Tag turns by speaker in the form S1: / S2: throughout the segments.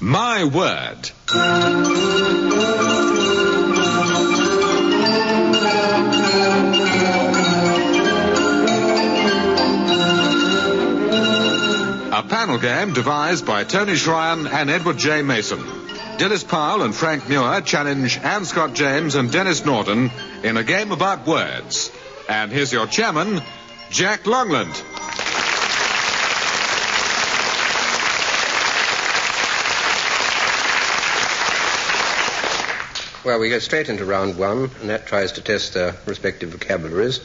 S1: My word. A panel game devised by Tony Schreien and Edward J. Mason. Dilys Powell and Frank Muir challenge Anne Scott James and Denis Norden in a game about words. And here's your chairman, Jack Longland.
S2: Well, we go straight into round one, and that tries to test their respective vocabularies.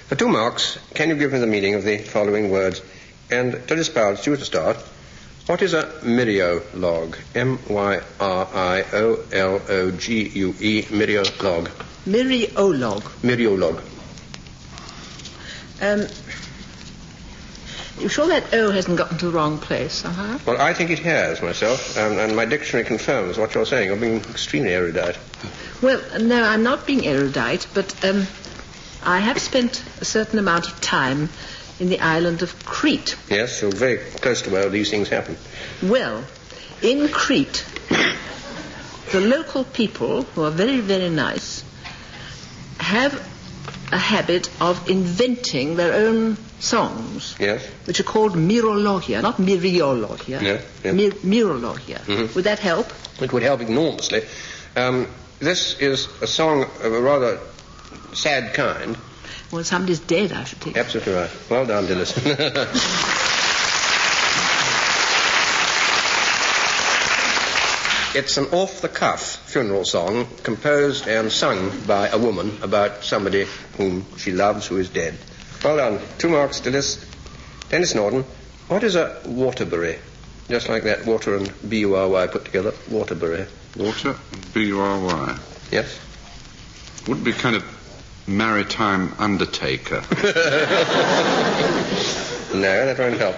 S2: For 2 marks, can you give me the meaning of the following words? And Dilys Powell, it's you to start. What is a myriologue? Myriologue. Myriologue.
S3: Myriologue.
S2: Myriologue.
S3: You sure that O hasn't gotten to the wrong place somehow?
S2: Well, I think it has, myself, and my dictionary confirms what you're saying. You're being extremely erudite.
S3: Well, no, I'm not being erudite, but I have spent a certain amount of time in the island of Crete.
S2: Yes, you're very close to where these things happen.
S3: Well, in Crete, the local people, who are very, very nice, have a habit of inventing their own songs.
S2: Yes.
S3: Which are called myriologia, not myriologia.
S2: Yeah.
S3: Myriologia.
S2: Mm-hmm.
S3: Would that help?
S2: It would help enormously. This is a song of a rather sad kind.
S3: Well, somebody's dead, I should think.
S2: Absolutely right. Well done, Dilys. It's an off-the-cuff funeral song composed and sung by a woman about somebody whom she loves who is dead. Well done. 2 marks, Dilys. Denis Norden, what is a Waterbury? Just like that, water and B-U-R-Y put together. Waterbury.
S4: Water, B-U-R-Y.
S2: Yes?
S4: Would be kind of maritime undertaker.
S2: No, that won't help.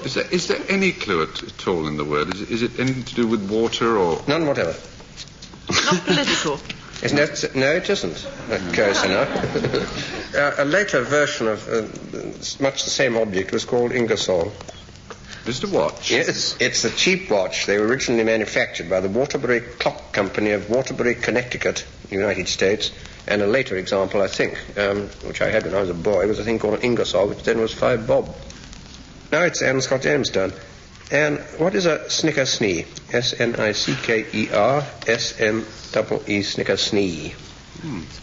S4: Is there any clue at all in the word? Is it anything to do with water or...
S2: None whatever.
S3: Not political.
S2: No, it isn't. Close enough. A later version of much the same object was called Ingersoll.
S4: Is it a watch?
S2: Yes, it's a cheap watch. They were originally manufactured by the Waterbury Clock Company of Waterbury, Connecticut, United States. And a later example, I think, which I had when I was a boy, was a thing called an Ingersoll, which then was 5 bob. Now it's Anne Scott James' turn. And what is a Snickersnee? S-N-I-C-K-E-R-S-M-E-E, Snickersnee.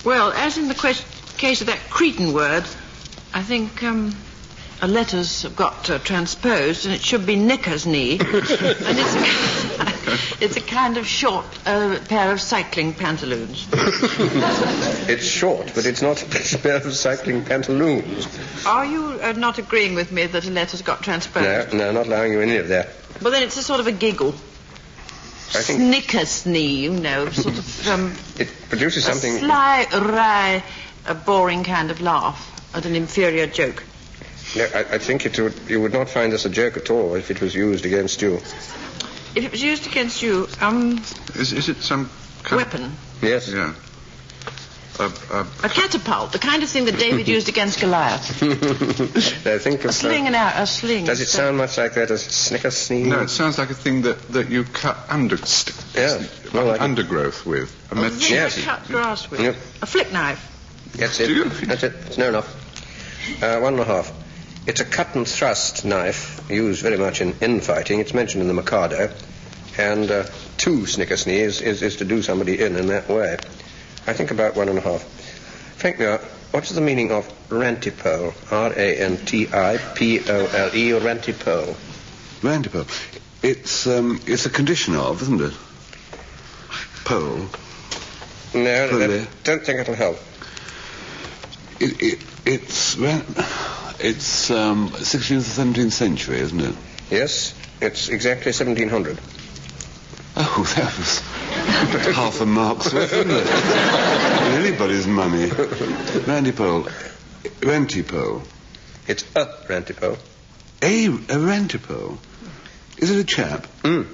S3: Well, as in the case of that Cretan word, I think a letter's got transposed, and it should be Snickersnee. And it's a kind of short pair of cycling pantaloons.
S2: It's short, but it's not a pair of cycling pantaloons.
S3: Are you not agreeing with me that a letter's got transposed?
S2: No, not allowing you any of that.
S3: Well, then it's a sort of a giggle.
S2: I think
S3: Snickersnee, you know, sort of...
S2: it produces something...
S3: A sly, wry, a boring kind of laugh at an inferior joke.
S2: No, I think you would not find this a joke at all if it was used against you.
S3: If it was used against you,
S4: Is it some kind
S3: weapon?
S2: Yes.
S4: Yeah.
S3: A catapult, the kind of thing that David used against Goliath.
S2: I think
S3: a sling and a sling.
S2: Does it sound much like that as Snickersnee?
S4: No, it sounds like a thing that you cut undergrowth with.
S2: Yes.
S3: Cut grass with.
S2: Yep.
S3: A flick knife.
S2: That's it. That's it. It's near enough. 1.5. It's a cut and thrust knife used very much in infighting. It's mentioned in the Mikado. And 2 Snickersnee is to do somebody in that way. I think about 1.5. Frank Muir, what's the meaning of Rantipole? R-A-N-T-I-P-O-L-E, Rantipole.
S5: Rantipole. It's a condition of, isn't it? Pole.
S2: No, don't think it'll help.
S5: It's 16th or 17th century, isn't it?
S2: Yes, it's exactly 1700.
S5: Oh, that was half a mark's worth, isn't it? Anybody's money. Rantipole.
S2: It's a Rantipole.
S5: A Rantipole? Is it a chap?
S2: Mm.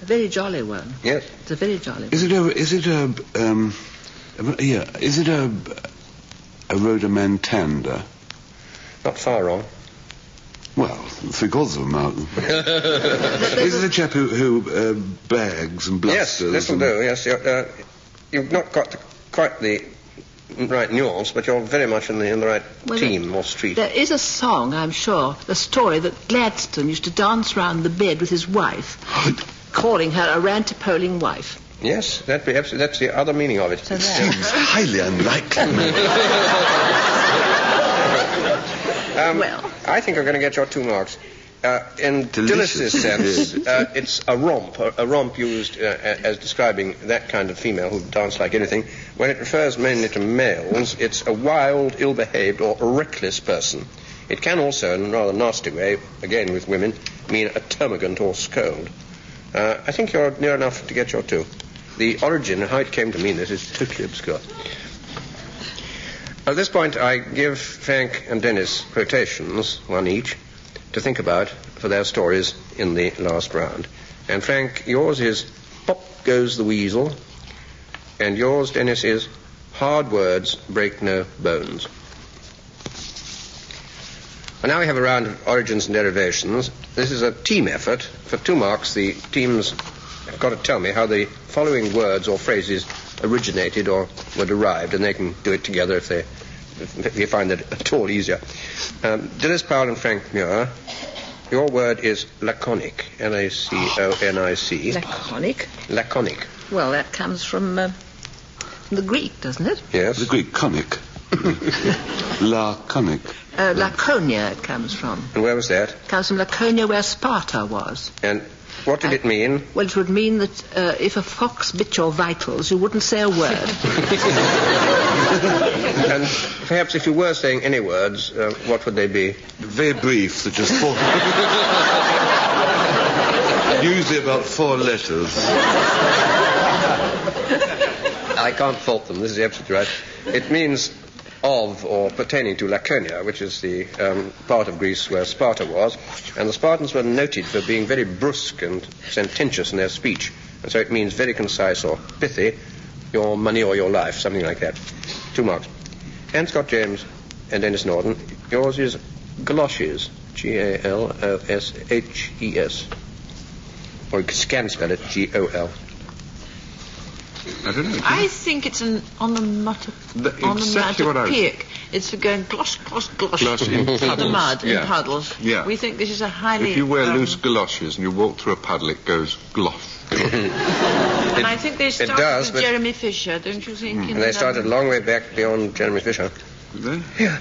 S3: A very jolly one.
S2: Yes.
S3: It's a very jolly one.
S5: Is it a rhodomantander?
S2: Not far wrong.
S5: Well, three-quarters of a mountain. Is it a chap who bags and blusters?
S2: Yes, this will do, yes. You've not got quite the right nuance, but you're very much in the right team or street.
S3: There is a song, I'm sure, the story that Gladstone used to dance round the bed with his wife, calling her a rantipoling wife.
S2: Yes, that'd be absolutely, that's the other meaning of it.
S3: So there.
S5: Seems highly unlikely.
S3: Well,
S2: I think I'm going to get your 2 marks. In
S5: Delicious.
S2: Dilys' sense, it's a romp used as describing that kind of female who dance like anything. When it refers mainly to males, it's a wild, ill-behaved, or a reckless person. It can also, in a rather nasty way, again with women, mean a termagant or scold. I think you're near enough to get your 2. The origin and how it came to mean this is totally obscure. At this point, I give Frank and Denis quotations, one each, to think about for their stories in the last round. And Frank, yours is "Pop goes the weasel," and yours, Denis, is "Hard words break no bones." Well, now we have a round of origins and derivations. This is a team effort. For 2 marks, the teams have got to tell me how the following words or phrases originated or were derived, and they can do it together if you find that at all easier. Dilys, Powell and Frank Muir, your word is laconic, Laconic.
S3: Laconic?
S2: Laconic.
S3: Well, that comes from the Greek, doesn't it?
S2: Yes.
S5: The Greek conic. Laconic.
S3: Laconia it comes from.
S2: And where was that?
S3: It comes from Laconia, where Sparta was.
S2: And what did it mean?
S3: Well, it would mean that if a fox bit your vitals, you wouldn't say a word.
S2: And perhaps if you were saying any words, what would they be?
S5: Very brief, so just 4... Usually about 4 letters.
S2: I can't fault them. This is absolutely right. It means of or pertaining to Laconia, which is the part of Greece where Sparta was. And the Spartans were noted for being very brusque and sententious in their speech. And so it means very concise or pithy, your money or your life, something like that. 2 marks. And Scott James and Denis Norden, yours is Galoshes, Galoshes. Or you can spell it Gol.
S4: I don't know.
S3: I think it's an onomatopoeic. It's for going glosh, glosh, glosh.
S4: Glosh in
S3: the
S4: puddles.
S3: mud,
S4: Yeah.
S3: in puddles.
S4: Yeah.
S3: We think this is a highly...
S4: If you wear loose galoshes and you walk through a puddle, it goes glosh.
S3: And I think they started
S2: does,
S3: with
S2: but-
S3: Jeremy Fisher, don't you think?
S2: And they started a long way back beyond Jeremy Fisher.
S4: Then?
S2: Yeah.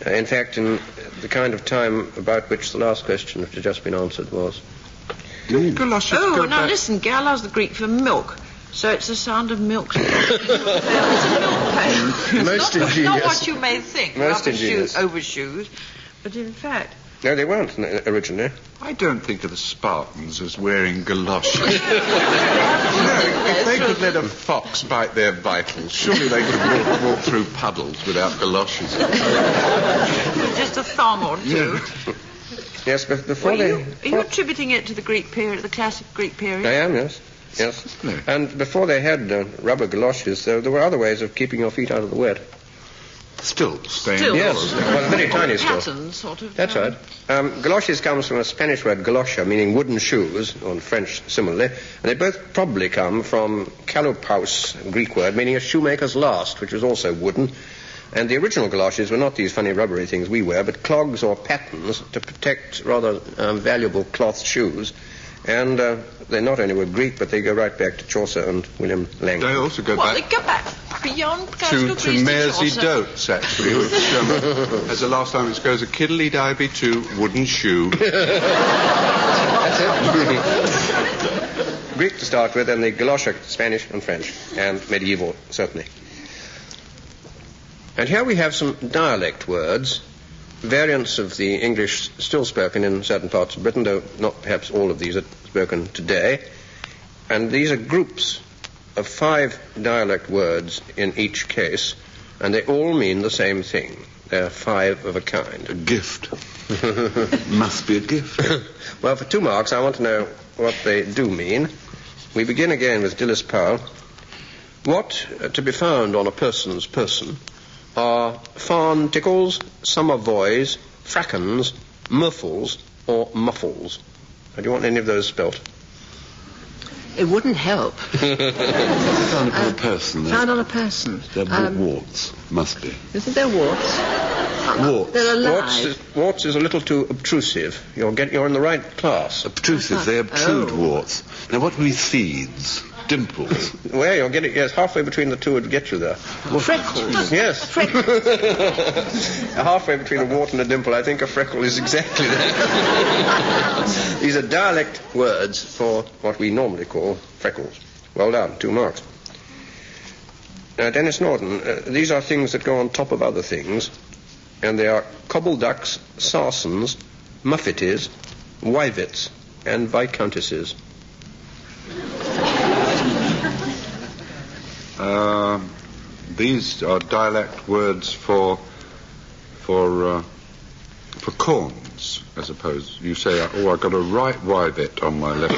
S2: In fact, in the kind of time about which the last question, which had just been answered, was.
S4: Galoshes
S3: Oh,
S4: go
S3: now
S4: back...
S3: listen, Galos the Greek for milk. So it's the sound of milk. It's a milk pail.
S2: Most
S3: It's
S2: ingenious.
S3: not what you may think.
S2: Most
S3: rubber
S2: ingenious.
S3: overshoes. But in fact...
S2: No, they weren't originally.
S4: I don't think of the Spartans as wearing galoshes. If they could let a fox bite their vitals, surely they could walk through puddles without galoshes.
S3: Just a thumb or two.
S2: Yes, but before
S3: Are
S2: they...
S3: you attributing it to the Greek period, the classic Greek period?
S2: I am, yes. Yes.
S4: No.
S2: And before they had rubber galoshes, there were other ways of keeping your feet out of the wet.
S4: Still.
S3: Still.
S2: Yes. Well, very tiny still.
S3: Pattern, sort of.
S2: That's right. Galoshes comes from a Spanish word galosha, meaning wooden shoes, or in French similarly. And they both probably come from kalopaus, a Greek word, meaning a shoemaker's last, which was also wooden. And the original galoshes were not these funny rubbery things we wear, but clogs or pattens to protect rather valuable cloth shoes. And they not only were Greek, but they go right back to Chaucer and William Langland.
S4: They also go
S3: Well, they
S4: back
S3: go back beyond classical
S4: to
S3: Greece
S4: Mersey
S3: Chaucer.
S4: Dotes, actually, which, as the last time it goes, a kiddly divey to wooden shoe.
S2: That's it. Greek to start with, and the galosha, Spanish and French, and medieval, certainly. And here we have some dialect words, variants of the English still spoken in certain parts of Britain, though not perhaps all of these are spoken today. And these are groups of 5 dialect words in each case, and they all mean the same thing. They're 5 of a kind.
S5: A gift. Must be a gift.
S2: Well, for 2 marks, I want to know what they do mean. We begin again with Dilys Powell. What to be found on a person's person are Farntickles, summer voys, frackens, muffles, or muffles? Do you want any of those spelt?
S6: It wouldn't help.
S5: Found on a person.
S6: Found on a person.
S5: They're warts, must be.
S6: Isn't there warts?
S5: Warts.
S6: They're alive.
S2: Warts is a little too obtrusive. You're in the right class.
S5: Obtrusive, they obtrude warts. Now, what were these seeds? Dimples.
S2: Well, you're getting, yes, halfway between the two would get you there.
S6: Freckles.
S2: Yes.
S6: Freckles.
S2: Halfway between a wart and a dimple, I think a freckle is exactly that. These are dialect words for what we normally call freckles. Well done, 2 marks. Now, Denis Norden, these are things that go on top of other things, and they are Cobbleducks, Sarsons, Muffeties, Wivets, and Viscountesses.
S4: These are dialect words for corns, I suppose. You say, oh, I've got a right Wivet on my left.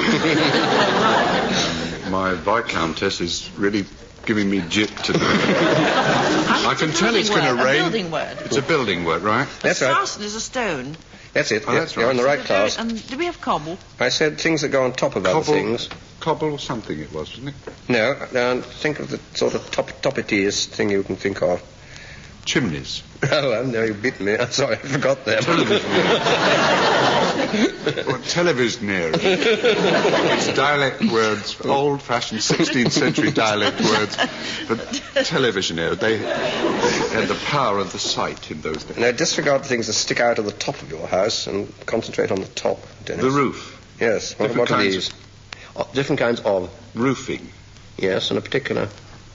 S4: My Viscountess is really giving me jip today. I can tell it's going to rain.
S3: A building word.
S4: It's a building word, right?
S2: That's right.
S3: Sarsen is a stone.
S2: That's it.
S4: Oh, that's right.
S2: You're in the right class.
S3: And do we have cobble?
S2: I said things that go on top of other things.
S4: Cobble something it was, wasn't it?
S2: No, think of the sort of toppitiest thing you can think of.
S4: Chimneys.
S2: Oh, no, you beat me. I'm sorry, I forgot that.
S4: Televisioneer. It's dialect words, old-fashioned 16th century dialect words for televisioneer. They had the power of the sight in those days.
S2: Now, disregard the things that stick out of the top of your house and concentrate on the top, Dennis.
S4: The roof.
S2: Yes. What are these? Different kinds of
S4: roofing.
S2: Yes, and a particular...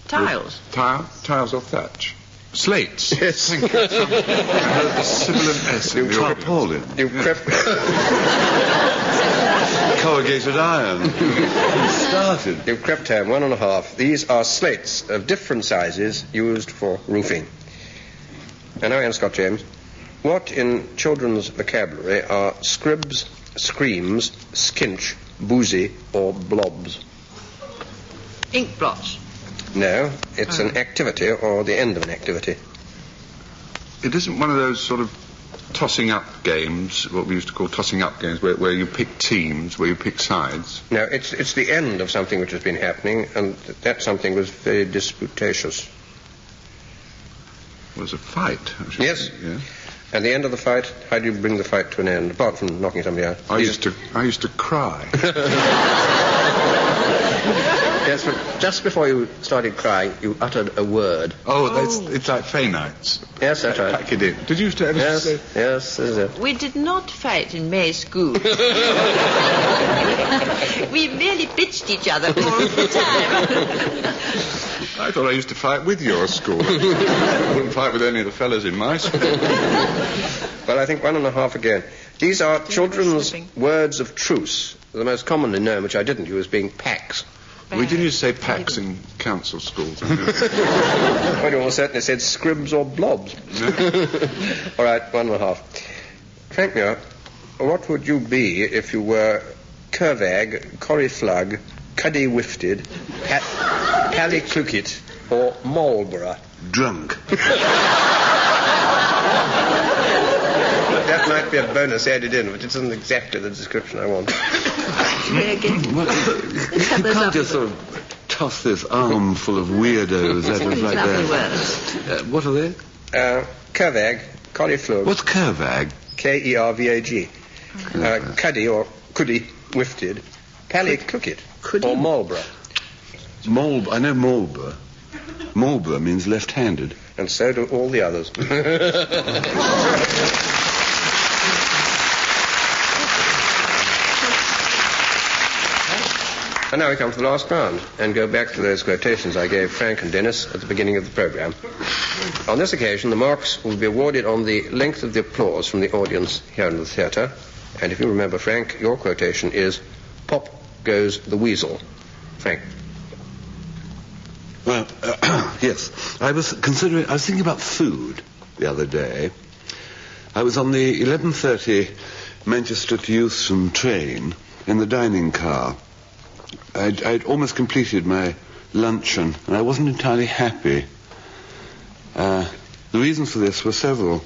S3: Tiles.
S4: Tiles or thatch. Slates.
S2: Yes.
S4: Thank you. I heard the sibilant S in the
S5: tarpaulin.
S2: You crept...
S5: Corrugated iron. Started.
S2: You've crept home, 1.5. These are slates of different sizes used for roofing. And now, Ian Scott James, what in children's vocabulary are scribs, screams, skinch, boozy, or blobs?
S3: Ink blots.
S2: No, it's an activity or the end of an activity.
S4: It isn't one of those sort of tossing up games, what we used to call tossing up games, where you pick teams, where you pick sides.
S2: No, it's the end of something which has been happening, and that something was very disputatious.
S4: It was a fight.
S2: Yes.
S4: Yeah.
S2: And the end of the fight, how do you bring the fight to an end, apart from knocking somebody out?
S4: I used to cry.
S2: Yes, but just before you started crying, you uttered a word.
S4: It's like Faynites.
S2: Yes, that's right.
S4: Pack it in. Did you used to ever say...
S2: Yes, this is it.
S3: We did not fight in May school. We merely bitched each other all the time.
S4: I thought I used to fight with your school. I wouldn't fight with any of the fellas in my school.
S2: Well, I think 1.5 again. These are children's words of truce. The most commonly known, which I didn't use, being packs.
S4: We didn't used to say packs in council schools.
S2: Well, you almost certainly said scribs or blobs.
S4: No.
S2: All right, 1.5. Frank Muir, what would you be if you were Kervag, Corryflug, Cuddy Wifted, Pally Clukit, or Marlborough?
S5: Drunk.
S2: That might be a bonus added in, but it isn't exactly the description I want.
S5: You can't just sort of toss this armful of weirdos at us like that. What are they?
S2: Kervag, Corryflug.
S5: What's Kervag?
S2: Kervag. Cuddy or Cuddy Wifted, Pally Clukit, or Marlborough.
S5: I know Marlborough. Marlborough means left-handed.
S2: And so do all the others. And now we come to the last round and go back to those quotations I gave Frank and Dennis at the beginning of the programme. On this occasion, the marks will be awarded on the length of the applause from the audience here in the theatre. And if you remember, Frank, your quotation is, "Pop goes the weasel." Frank.
S5: Well, yes. I was thinking about food the other day. I was on the 11:30 Manchester to Euston train in the dining car. I'd almost completed my luncheon, and I wasn't entirely happy. The reasons for this were several.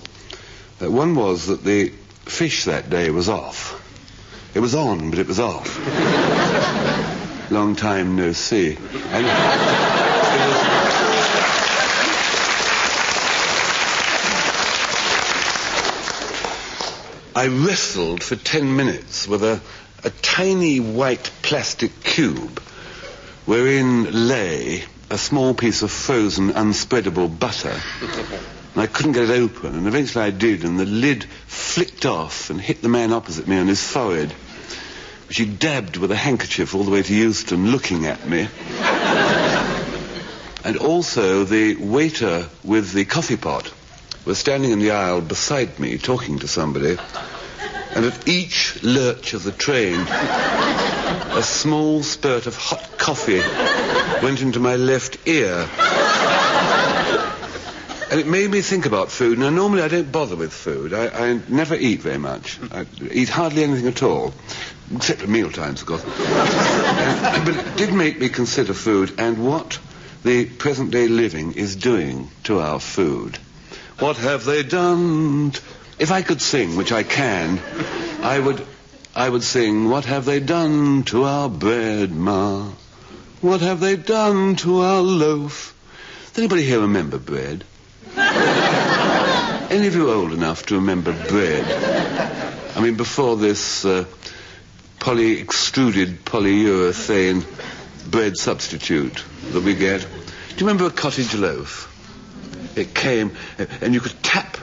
S5: One was that the fish that day was off. It was on, but it was off. Long time no see. And I wrestled for 10 minutes with a tiny white plastic cube wherein lay a small piece of frozen unspreadable butter. And I couldn't get it open, and eventually I did, and the lid flicked off and hit the man opposite me on his forehead, which he dabbed with a handkerchief all the way to Euston, looking at me. And also the waiter with the coffee pot was standing in the aisle beside me, talking to somebody, and at each lurch of the train, a small spurt of hot coffee went into my left ear. And it made me think about food. Now, normally I don't bother with food. I never eat very much. I eat hardly anything at all, except at meal times, of course. But it did make me consider food and what the present-day living is doing to our food. What have they done? If I could sing, which I can, I would sing, what have they done to our bread, Ma? What have they done to our loaf? Does anybody here remember bread? Any of you old enough to remember bread? I mean, before this extruded polyurethane bread substitute that we get. Do you remember a cottage loaf? It came, and you could tap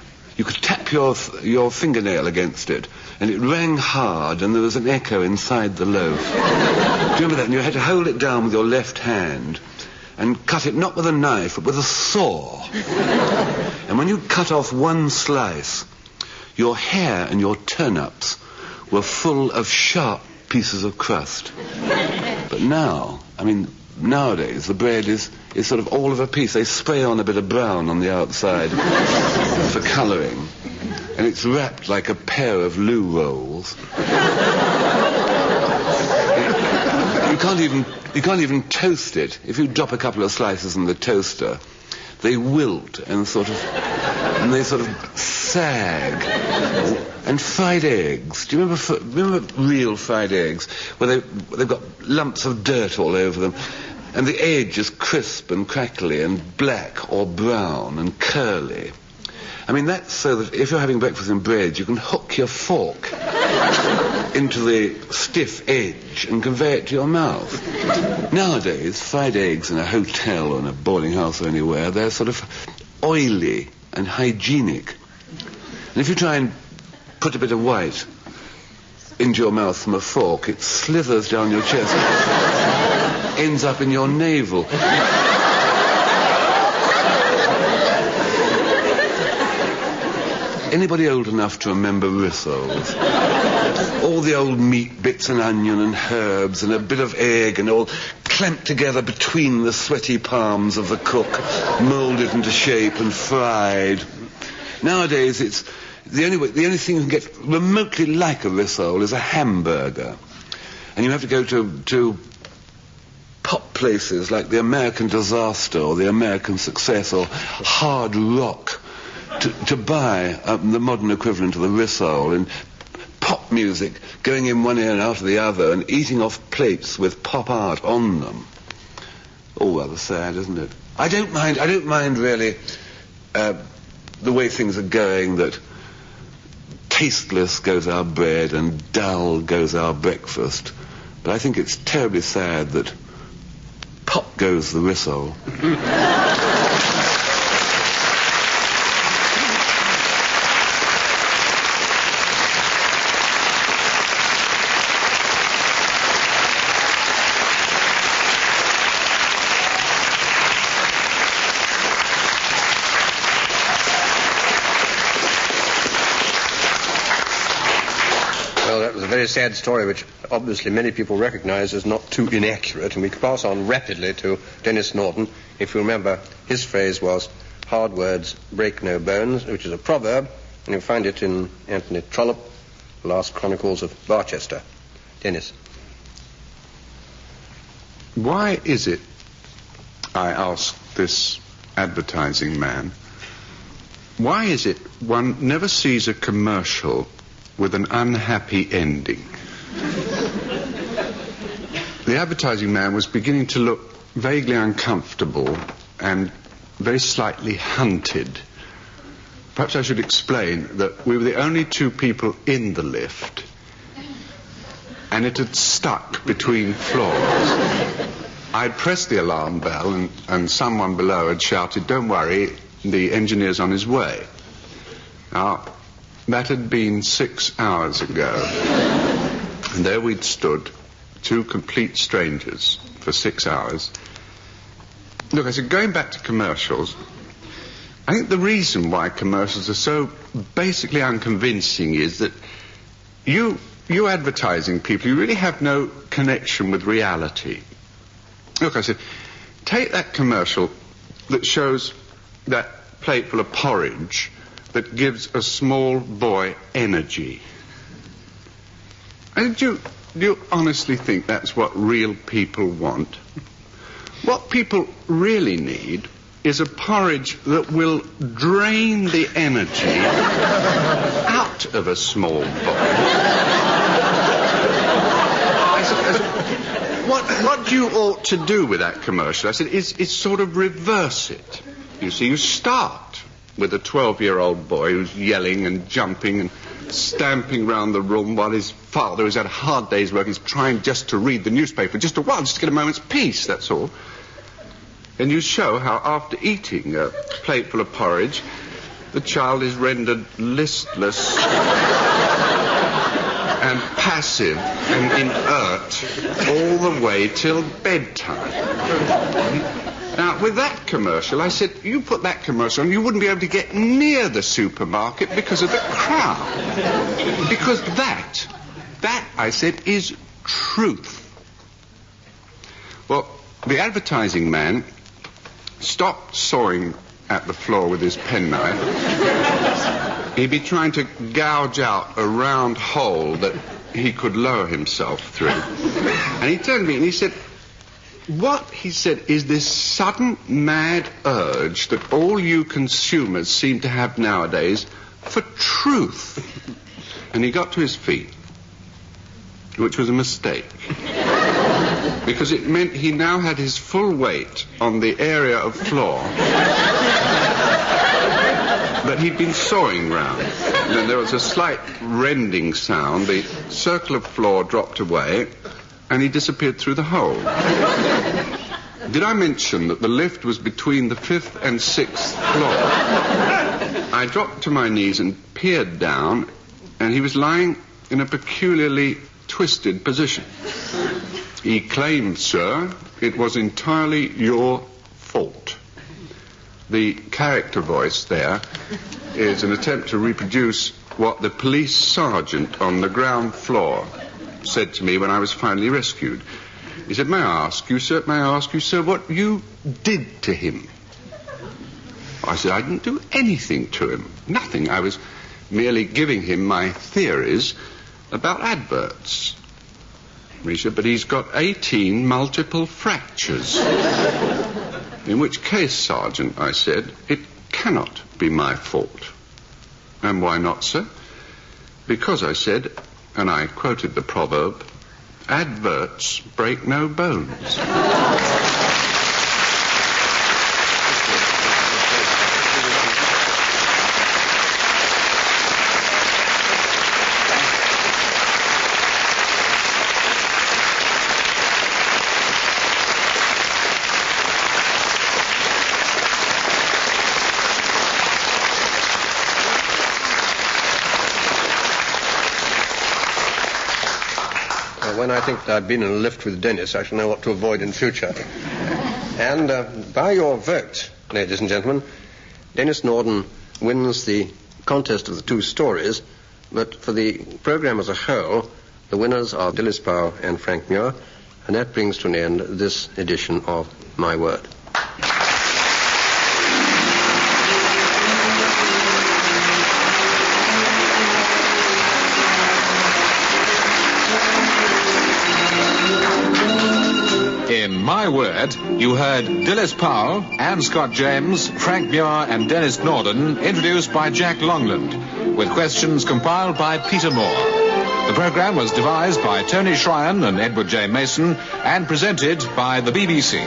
S5: your fingernail against it, and it rang hard, and there was an echo inside the loaf. Do you remember that? And you had to hold it down with your left hand and cut it not with a knife, but with a saw. And when you cut off one slice, your hair and your turnips were full of sharp pieces of crust. But now, I mean, nowadays, the bread is sort of all of a piece. They spray on a bit of brown on the outside for colouring, and it's wrapped like a pair of loo rolls. You can't even toast it. If you drop a couple of slices in the toaster, they wilt and they sort of sag. And fried eggs. Do you remember real fried eggs, where they've got lumps of dirt all over them, and the edge is crisp and crackly and black or brown and curly? I mean, that's so that if you're having breakfast in bread, you can hook your fork into the stiff edge and convey it to your mouth. Nowadays, fried eggs in a hotel or in a boarding house or anywhere, they're sort of oily and hygienic. And if you try and put a bit of white into your mouth from a fork, it slithers down your chest, ends up in your navel. Anybody old enough to remember rissoles? All the old meat bits and onion and herbs and a bit of egg and all clamped together between the sweaty palms of the cook, moulded into shape and fried. Nowadays, it's the only thing you can get remotely like a rissole is a hamburger. And you have to go to pop places like the American Disaster or the American Success or Hard Rock to buy the modern equivalent of the rissole, and pop music going in one ear and out of the other and eating off plates with pop art on them. All rather sad, isn't it? I don't mind really the way things are going, that tasteless goes our bread and dull goes our breakfast. But I think it's terribly sad that pop goes the rissole.
S2: Very sad story, which obviously many people recognize as not too inaccurate, and we can pass on rapidly to Denis Norden. If you remember, his phrase was, hard words break no bones, which is a proverb, and you'll find it in Anthony Trollope, Last Chronicles of Barchester. Denis.
S4: Why is it, I ask this advertising man, why is it one never sees a commercial with an unhappy ending. The advertising man was beginning to look vaguely uncomfortable and very slightly hunted. Perhaps I should explain that we were the only two people in the lift, and it had stuck between floors. I'd pressed the alarm bell, and someone below had shouted, "Don't worry, the engineer's on his way." Now, that had been 6 hours ago, and there we'd stood, two complete strangers, for 6 hours. Look, I said, going back to commercials, I think the reason why commercials are so basically unconvincing is that you advertising people, you really have no connection with reality. Look, I said, take that commercial that shows that plateful of porridge that gives a small boy energy. And do you honestly think that's what real people want? What people really need is a porridge that will drain the energy out of a small boy. I said, what you ought to do with that commercial, I said, is sort of reverse it. You see, you start with a 12-year-old boy who's yelling and jumping and stamping round the room while his father, who's had a hard day's work, is trying just to read the newspaper just a while, just to get a moment's peace, that's all. And you show how after eating a plateful of porridge, the child is rendered listless and passive and inert all the way till bedtime. Now, with that commercial, I said, you put that commercial on, you wouldn't be able to get near the supermarket because of the crowd. Because that, I said, is truth. Well, the advertising man stopped sawing at the floor with his penknife. He'd be trying to gouge out a round hole that he could lower himself through. And he turned to me and he said, what, he said, is this sudden mad urge that all you consumers seem to have nowadays for truth? And he got to his feet, which was a mistake. Because it meant he now had his full weight on the area of floor that he'd been sawing round. And then there was a slight rending sound, the circle of floor dropped away, and he disappeared through the hole. Did I mention that the lift was between the 5th and 6th floor? I dropped to my knees and peered down, and he was lying in a peculiarly twisted position. He claimed, sir, it was entirely your fault. The character voice there is an attempt to reproduce what the police sergeant on the ground floor said to me when I was finally rescued. He said, may I ask you, sir, what you did to him? I said, I didn't do anything to him. Nothing. I was merely giving him my theories about adverts. He said, but he's got 18 multiple fractures. In which case, Sergeant, I said, it cannot be my fault. And why not, sir? Because, I said, and I quoted the proverb, adverts break no bones.
S2: When I think that I've been in a lift with Denis, I shall know what to avoid in future. And by your vote, ladies and gentlemen, Denis Norden wins the contest of the two stories, but for the programme as a whole, the winners are Dilys, Powell and Frank Muir, and that brings to an end this edition of My Word.
S1: In In My Word, you heard Dilys Powell, Anne Scott James, Frank Muir and Denis Norden, introduced by Jack Longland, with questions compiled by Peter Moore. The programme was devised by Tony Shryan and Edward J. Mason and presented by the BBC.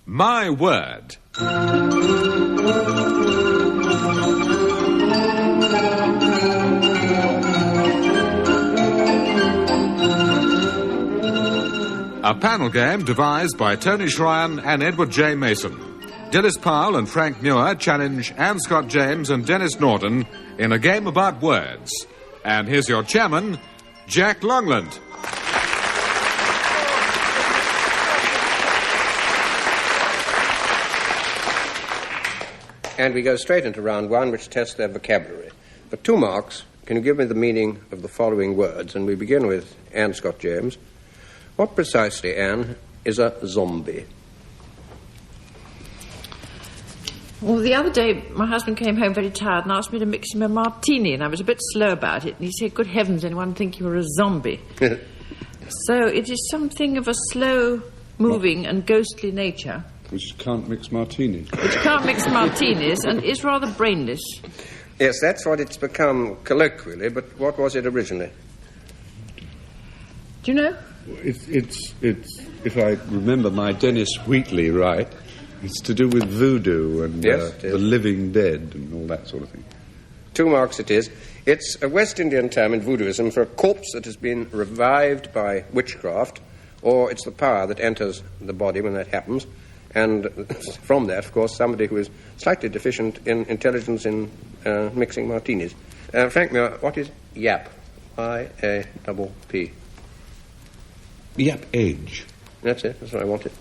S1: My Word. A panel game devised by Tony Shryan and Edward J. Mason. Dilys Powell and Frank Muir challenge Anne Scott James and Denis Norden in a game about words. And here's your chairman, Jack Longland.
S2: And we go straight into round one, which tests their vocabulary. For 2 marks, can you give me the meaning of the following words? And we begin with Anne Scott James. What precisely, Anne, is a zombie?
S3: Well, the other day, my husband came home very tired and asked me to mix him a martini, and I was a bit slow about it. And he said, good heavens, anyone would think you were a zombie. So it is something of a slow-moving and ghostly nature.
S4: Which can't mix martinis.
S3: Which can't mix martinis and is rather brainless.
S2: Yes, that's what it's become colloquially, but what was it originally?
S3: Do you know?
S4: It's if I remember my Dennis Wheatley right, it's to do with voodoo and
S2: Yes,
S4: the living dead and all that sort of thing.
S2: 2 marks it is. It's a West Indian term in voodooism for a corpse that has been revived by witchcraft, or it's the power that enters the body when that happens. And from that, of course, somebody who is slightly deficient in intelligence in mixing martinis. Frank Muir, what is Iapp? I-A-P-P.
S5: Iapp edge.
S2: That's it. That's what I wanted.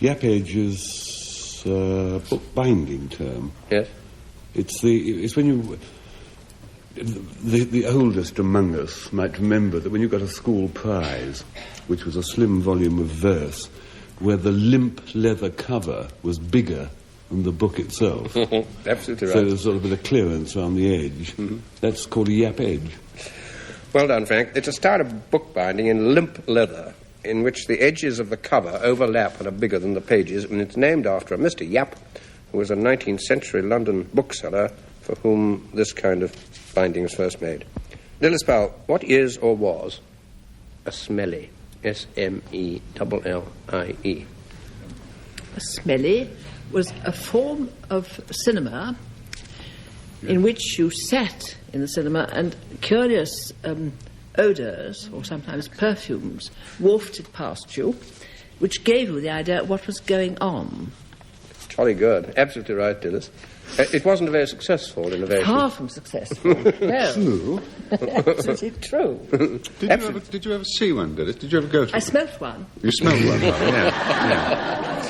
S5: Iapp edge is a book-binding term.
S2: Yes.
S5: It's when you... The oldest among us might remember that when you got a school prize, which was a slim volume of verse, where the limp leather cover was bigger than the book itself.
S2: Absolutely right.
S5: So there's sort of a bit of clearance around the edge. Mm-hmm. That's called a Iapp edge.
S2: Well done, Frank. It's a style of bookbinding in limp leather in which the edges of the cover overlap and are bigger than the pages, and it's named after a Mr. Iapp, who was a 19th century London bookseller for whom this kind of binding was first made. Dilys Powell, what is or was a Smellie? S-M-E-L-L-I-E.
S6: A Smellie was a form of cinema in which you sat in the cinema and curious odours, or sometimes perfumes, wafted past you, which gave you the idea of what was going on.
S2: Jolly good. Absolutely right, Dilys. It wasn't very successful innovation.
S6: Far from successful. No.
S4: True.
S6: Absolutely true.
S4: Did you ever see one, Dilys? Did you ever go to
S6: I
S4: one?
S6: smelt one.
S4: You smelled one, yeah.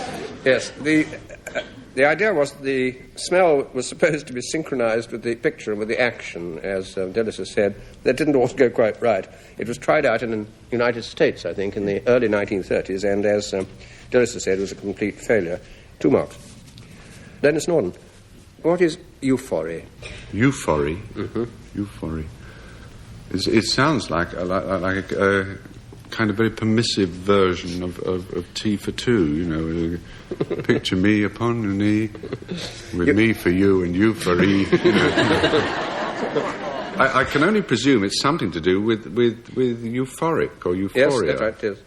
S2: Yes, the idea was the smell was supposed to be synchronized with the picture and with the action, as Dilys has said. That didn't always go quite right. It was tried out in the United States, I think, in the early 1930s, and as Dilys has said, it was a complete failure. 2 marks. Denis Norden, what is Euphory?
S4: Euphory?
S2: Mm-hmm.
S4: Euphory. It sounds like a kind of very permissive version of Tea for Two, you know. Picture me upon a knee, with me for you and you for E. You know. I can only presume it's something to do with euphoric or euphoria.
S2: Yes, that's right, it is.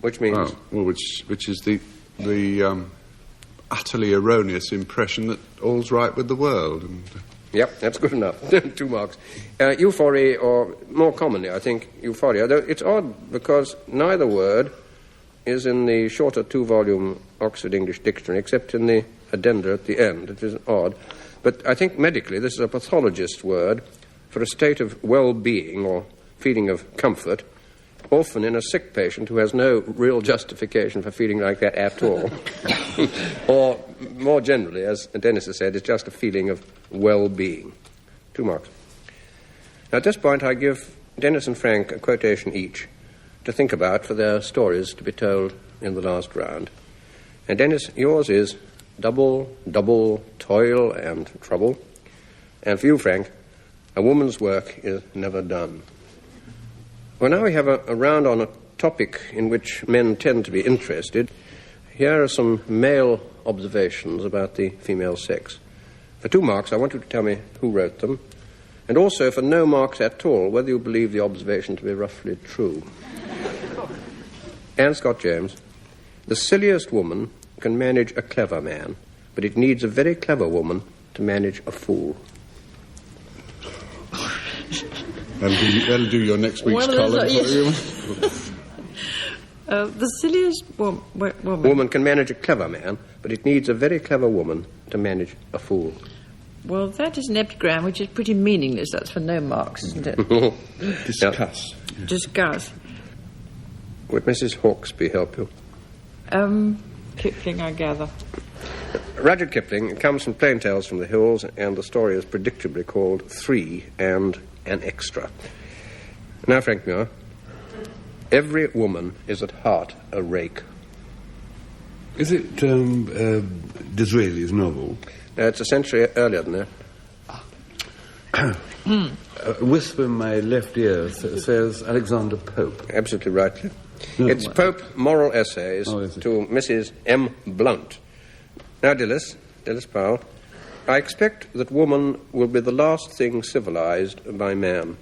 S2: Which means?
S4: Well, which is the utterly erroneous impression that all's right with the world. And
S2: Yep, that's good enough. 2 marks. Euphory, or more commonly, I think, euphoria, though it's odd because neither word is in the shorter 2-volume Oxford English Dictionary, except in the addenda at the end. It is odd. But I think medically this is a pathologist word for a state of well-being or feeling of comfort, often in a sick patient who has no real justification for feeling like that at all. Or, more generally, as Denis has said, it's just a feeling of well-being. 2 marks. Now, at this point, I give Denis and Frank a quotation each to think about for their stories to be told in the last round. And Denis, yours is double, double, toil and trouble. And for you, Frank, A woman's work is never done. Well, now we have a round on a topic in which men tend to be interested. Here are some male observations about the female sex. For 2 marks, I want you to tell me who wrote them, and also for no marks at all, whether you believe the observation to be roughly true. Anne Scott James, the silliest woman can manage a clever man, but it needs a very clever woman to manage a fool.
S4: That'll do your next week's column for you.
S3: The silliest woman...
S2: Woman can manage a clever man, but it needs a very clever woman to manage a fool.
S3: Well, that is an epigram which is pretty meaningless. That's for no marks, isn't it?
S4: Discuss.
S3: Discuss.
S2: Would Mrs. Hawksby help you?
S3: Kipling, I gather.
S2: Rudyard Kipling comes from Plain Tales from the Hills, and the story is predictably called 3 and an Extra. Now, Frank Muir, every woman is at heart a rake.
S5: Is it Disraeli's novel?
S2: It's a century earlier than that.
S5: A whisper in my left ear says Alexander Pope.
S2: Absolutely rightly.
S5: No,
S2: It's Pope Moral Essays to Mrs. M. Blunt. Now, Dilys Powell, I expect that woman will be the last thing civilized by man.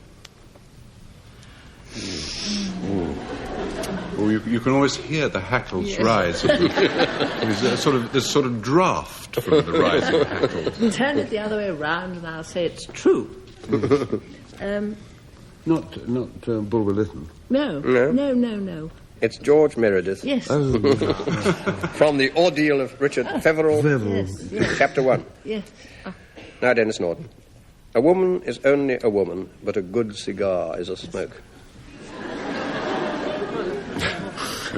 S4: Well, you can always hear the hackles rise. There's a sort of draft from the rising hackles.
S6: Turn it the other way around and I'll say it's true.
S5: Not Bulwer Lytton.
S6: No.
S2: It's George Meredith.
S6: Yes.
S2: From The Ordeal of Richard Feverell,
S6: Yes.
S2: Chapter 1.
S6: Yes.
S2: Now, Denis Norden. A woman is only a woman, but a good cigar is a smoke.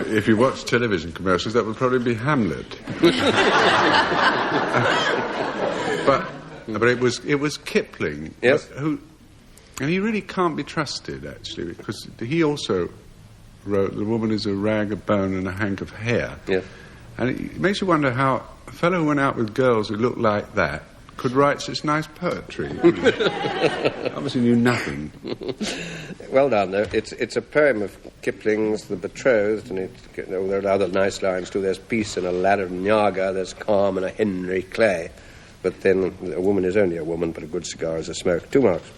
S4: If you watch television commercials, that would probably be Hamlet. but it was Kipling.
S2: Yes.
S4: And he really can't be trusted, actually, because he also wrote "The woman is a rag, a bone, and a hank of hair."
S2: Yes.
S4: And it makes you wonder how a fellow who went out with girls who looked like that could write such nice poetry. Obviously knew nothing.
S2: Well done, though. It's a poem of Kipling's, The Betrothed, and there are other nice lines, too. There's peace in a ladder of Nyaga, there's calm in a Henry Clay. But then a woman is only a woman, but a good cigar is a smoke. 2 marks.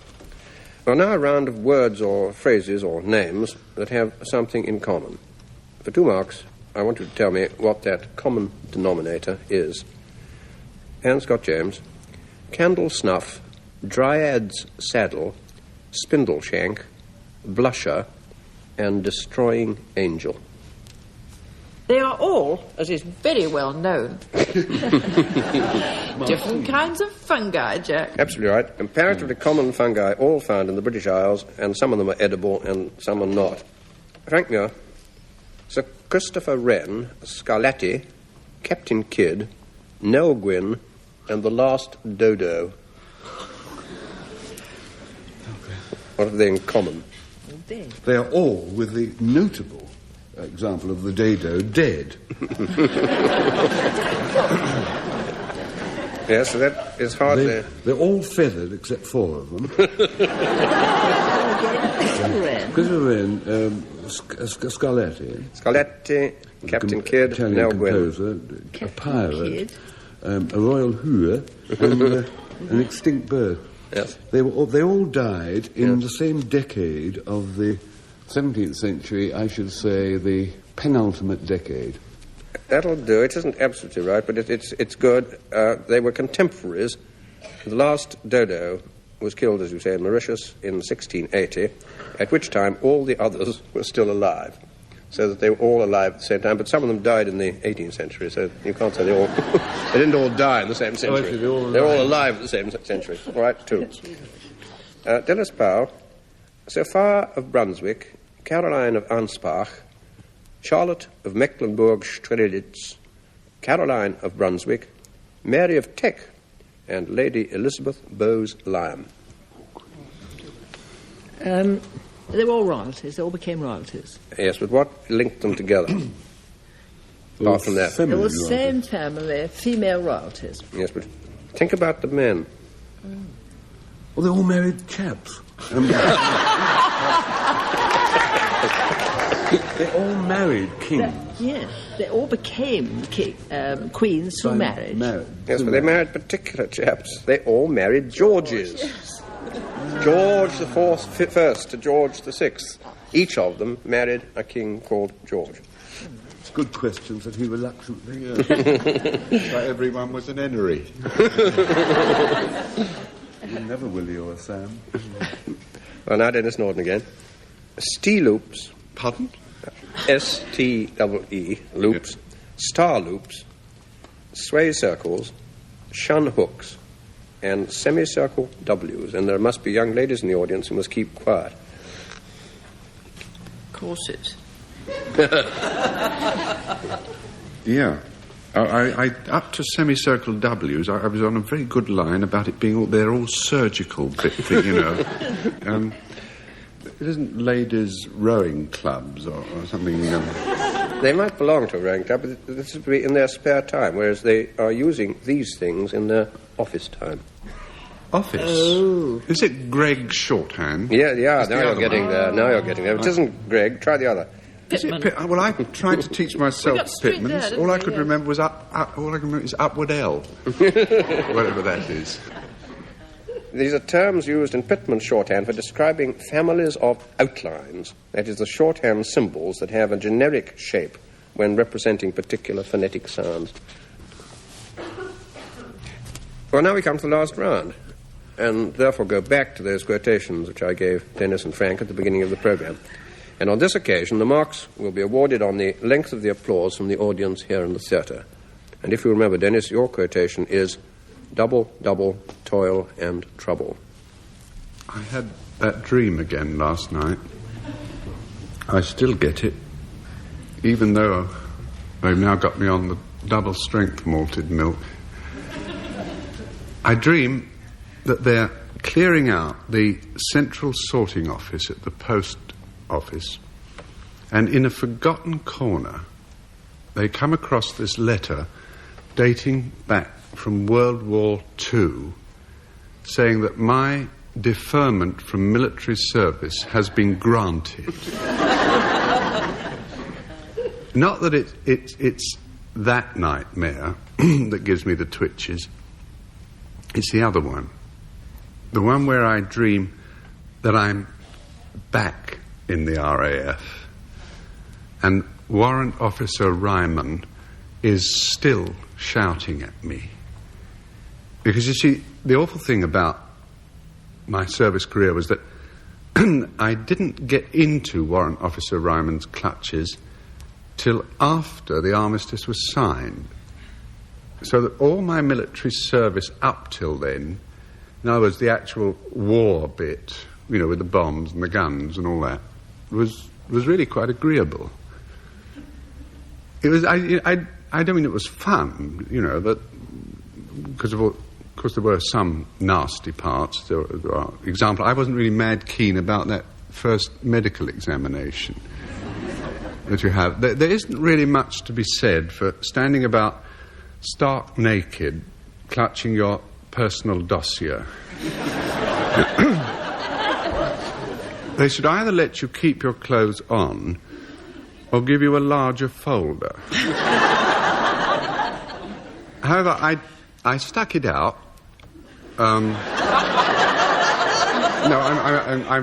S2: Well, now a round of words or phrases or names that have something in common. For 2 marks, I want you to tell me what that common denominator is. Anne Scott James, candle snuff, dryad's saddle, spindle shank, blusher, and destroying angel.
S3: They are all, as is very well known, different kinds of fungi, Jack.
S2: Absolutely right. Comparatively common fungi, all found in the British Isles, and some of them are edible and some are not. Frank Muir, Sir Christopher Wren, Scarlatti, Captain Kidd, Nell Gwyn, and the last dodo. What have they in common?
S5: They are all, with the notable example of the dado, dead.
S2: Yes, so that is hardly...
S5: They're all feathered except 4 of them. Christopher Wren,
S2: Scarlatti, Captain Kidd,
S5: Italian
S2: Nell Gwyn.
S5: composer, a pirate, a royal hooer, and an extinct bird.
S2: Yes.
S5: They all died in the same decade of the 17th century, I should say the penultimate decade.
S2: That'll do. It isn't absolutely right, but it's good. They were contemporaries. The last dodo was killed, as you say, in Mauritius in 1680, at which time all the others were still alive. So that they were all alive at the same time, but some of them died in the 18th century, so you can't say they all... they didn't all die in the same century.
S5: They're
S2: all alive at the same century. All right, 2. Dilys Powell, Sophia of Brunswick, Caroline of Anspach, Charlotte of Mecklenburg-Strelitz, Caroline of Brunswick, Mary of Teck, and Lady Elizabeth Bowes-Lyme.
S6: They were all royalties. They all became royalties.
S2: Yes, but what linked them together? Apart from that.
S6: They were the same family, female royalties.
S2: Yes, but think about the men.
S5: Well, they're all married chaps. They all married kings.
S6: Yes, they all became queens through marriage.
S2: Yes, but they married particular chaps. They all married Georges.
S6: Yes.
S2: George the First to George the Sixth. Each of them married a king called George.
S5: It's good question, said he reluctantly.
S4: But everyone was an Enery.
S5: You never will you, or Sam.
S2: Well, now Denis Norden again. Stee-loops.
S4: Pardon?
S2: S-T-E-E, loops. Star loops. Sway circles. Shun hooks. And semicircle W's. And there must be young ladies in the audience who must keep quiet.
S6: Corsets.
S4: Yeah. I up to semicircle W's, I was on a very good line about it being they're all surgical bit thing, you know. It isn't ladies' rowing clubs or something.
S2: They might belong to a rowing club, but this would be in their spare time, whereas they are using these things in their office time.
S4: Office?
S6: Oh.
S4: Is it Greg shorthand?
S2: Yeah, now you're getting there. Now you're getting there. If it isn't Greg, try the other.
S4: Is it well, I tried to teach myself Pitman's. All I could remember was all I can remember is upward L. Whatever that is.
S2: These are terms used in Pitman's shorthand for describing families of outlines. That is, the shorthand symbols that have a generic shape when representing particular phonetic sounds. Well, now we come to the last round, and therefore go back to those quotations which I gave Denis and Frank at the beginning of the program. And on this occasion, the marks will be awarded on the length of the applause from the audience here in the theatre. And if you remember, Denis, your quotation is double, double, toil and trouble.
S4: I had that dream again last night. I still get it, even though they've now got me on the double-strength malted milk. I dream that they're clearing out the central sorting office at the post office, and in a forgotten corner they come across this letter dating back from World War II saying that my deferment from military service has been granted. Not that it's that nightmare that gives me the twitches. It's the other one. The one where I dream that I'm back in the RAF and Warrant Officer Ryman is still shouting at me. Because, you see, the awful thing about my service career was that I didn't get into Warrant Officer Ryman's clutches till after the armistice was signed. So that all my military service up till then, in other words, the actual war bit, you know, with the bombs and the guns and all that, was really quite agreeable. It was, I don't mean it was fun, you know, but because of course there were some nasty parts. There are example, I wasn't really mad keen about that first medical examination that you have. There isn't really much to be said for standing about stark naked, clutching your personal dossier. They should either let you keep your clothes on or give you a larger folder. However, I stuck it out. No, I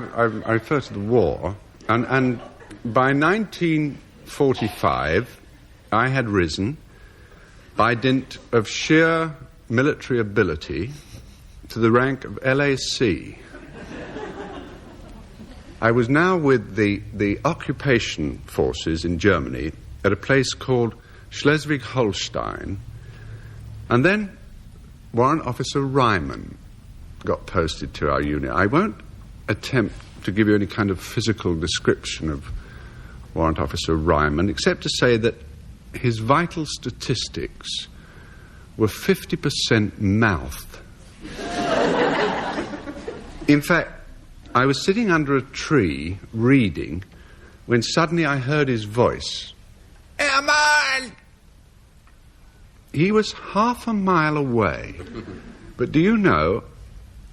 S4: refer to the war, and by 1945, I had risen by dint of sheer military ability to the rank of LAC. I was now with the occupation forces in Germany at a place called Schleswig-Holstein, and then Warrant Officer Ryman got posted to our unit. I won't attempt to give you any kind of physical description of Warrant Officer Ryman, except to say that his vital statistics were 50% mouth. In fact, I was sitting under a tree reading when suddenly I heard his voice. Hermann! He was half a mile away. But do you know,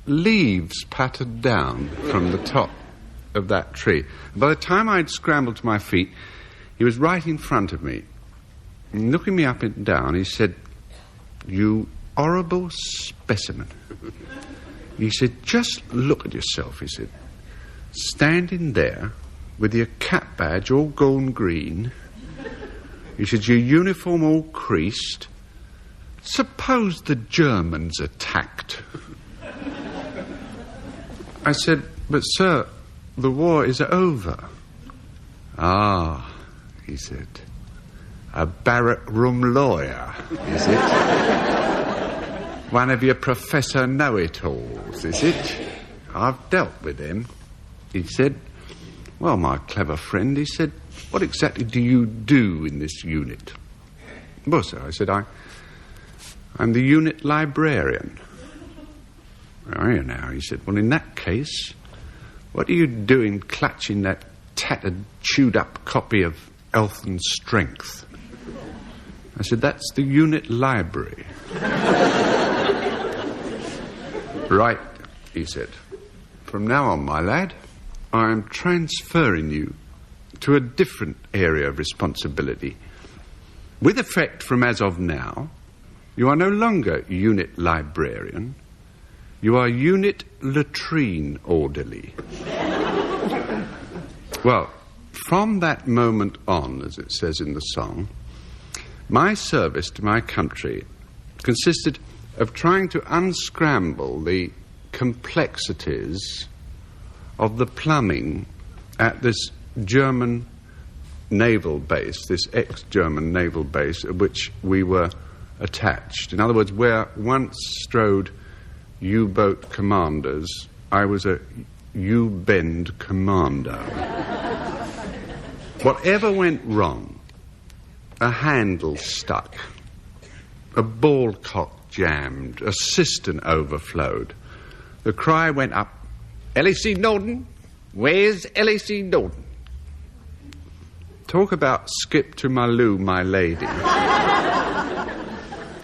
S4: leaves pattered down from the top of that tree. By the time I'd scrambled to my feet, he was right in front of me. And looking me up and down, he said, "You horrible specimen." He said, "Just look at yourself," he said, "standing there with your cap badge all gone green." He said, "Your uniform all creased. Suppose the Germans attacked." I said, "But, sir, the war is over." "Ah," he said, "a barrack room lawyer, is it? One of your Professor Know-it-alls, is it? I've dealt with him." He said, "Well, my clever friend," he said, "what exactly do you do in this unit?" "Well, sir," I said, I'm the unit librarian." "Oh, you know," he said, "well, in that case, what are you doing clutching that tattered, chewed-up copy of Health and Strength?" I said, "That's the unit library." "Right," he said. "From now on, my lad, I'm transferring you to a different area of responsibility. With effect from as of now, you are no longer unit librarian. You are unit latrine orderly." Well, from that moment on, as it says in the song, my service to my country consisted of trying to unscramble the complexities of the plumbing at this German naval base, this ex-German naval base at which we were attached. In other words, where once strode U-boat commanders, I was a U-bend commander. Whatever went wrong, a handle stuck, a ball cock jammed, a cistern overflowed, the cry went up, "LAC Norden? Where's LAC Norden?" Talk about skip to my loo, my lady.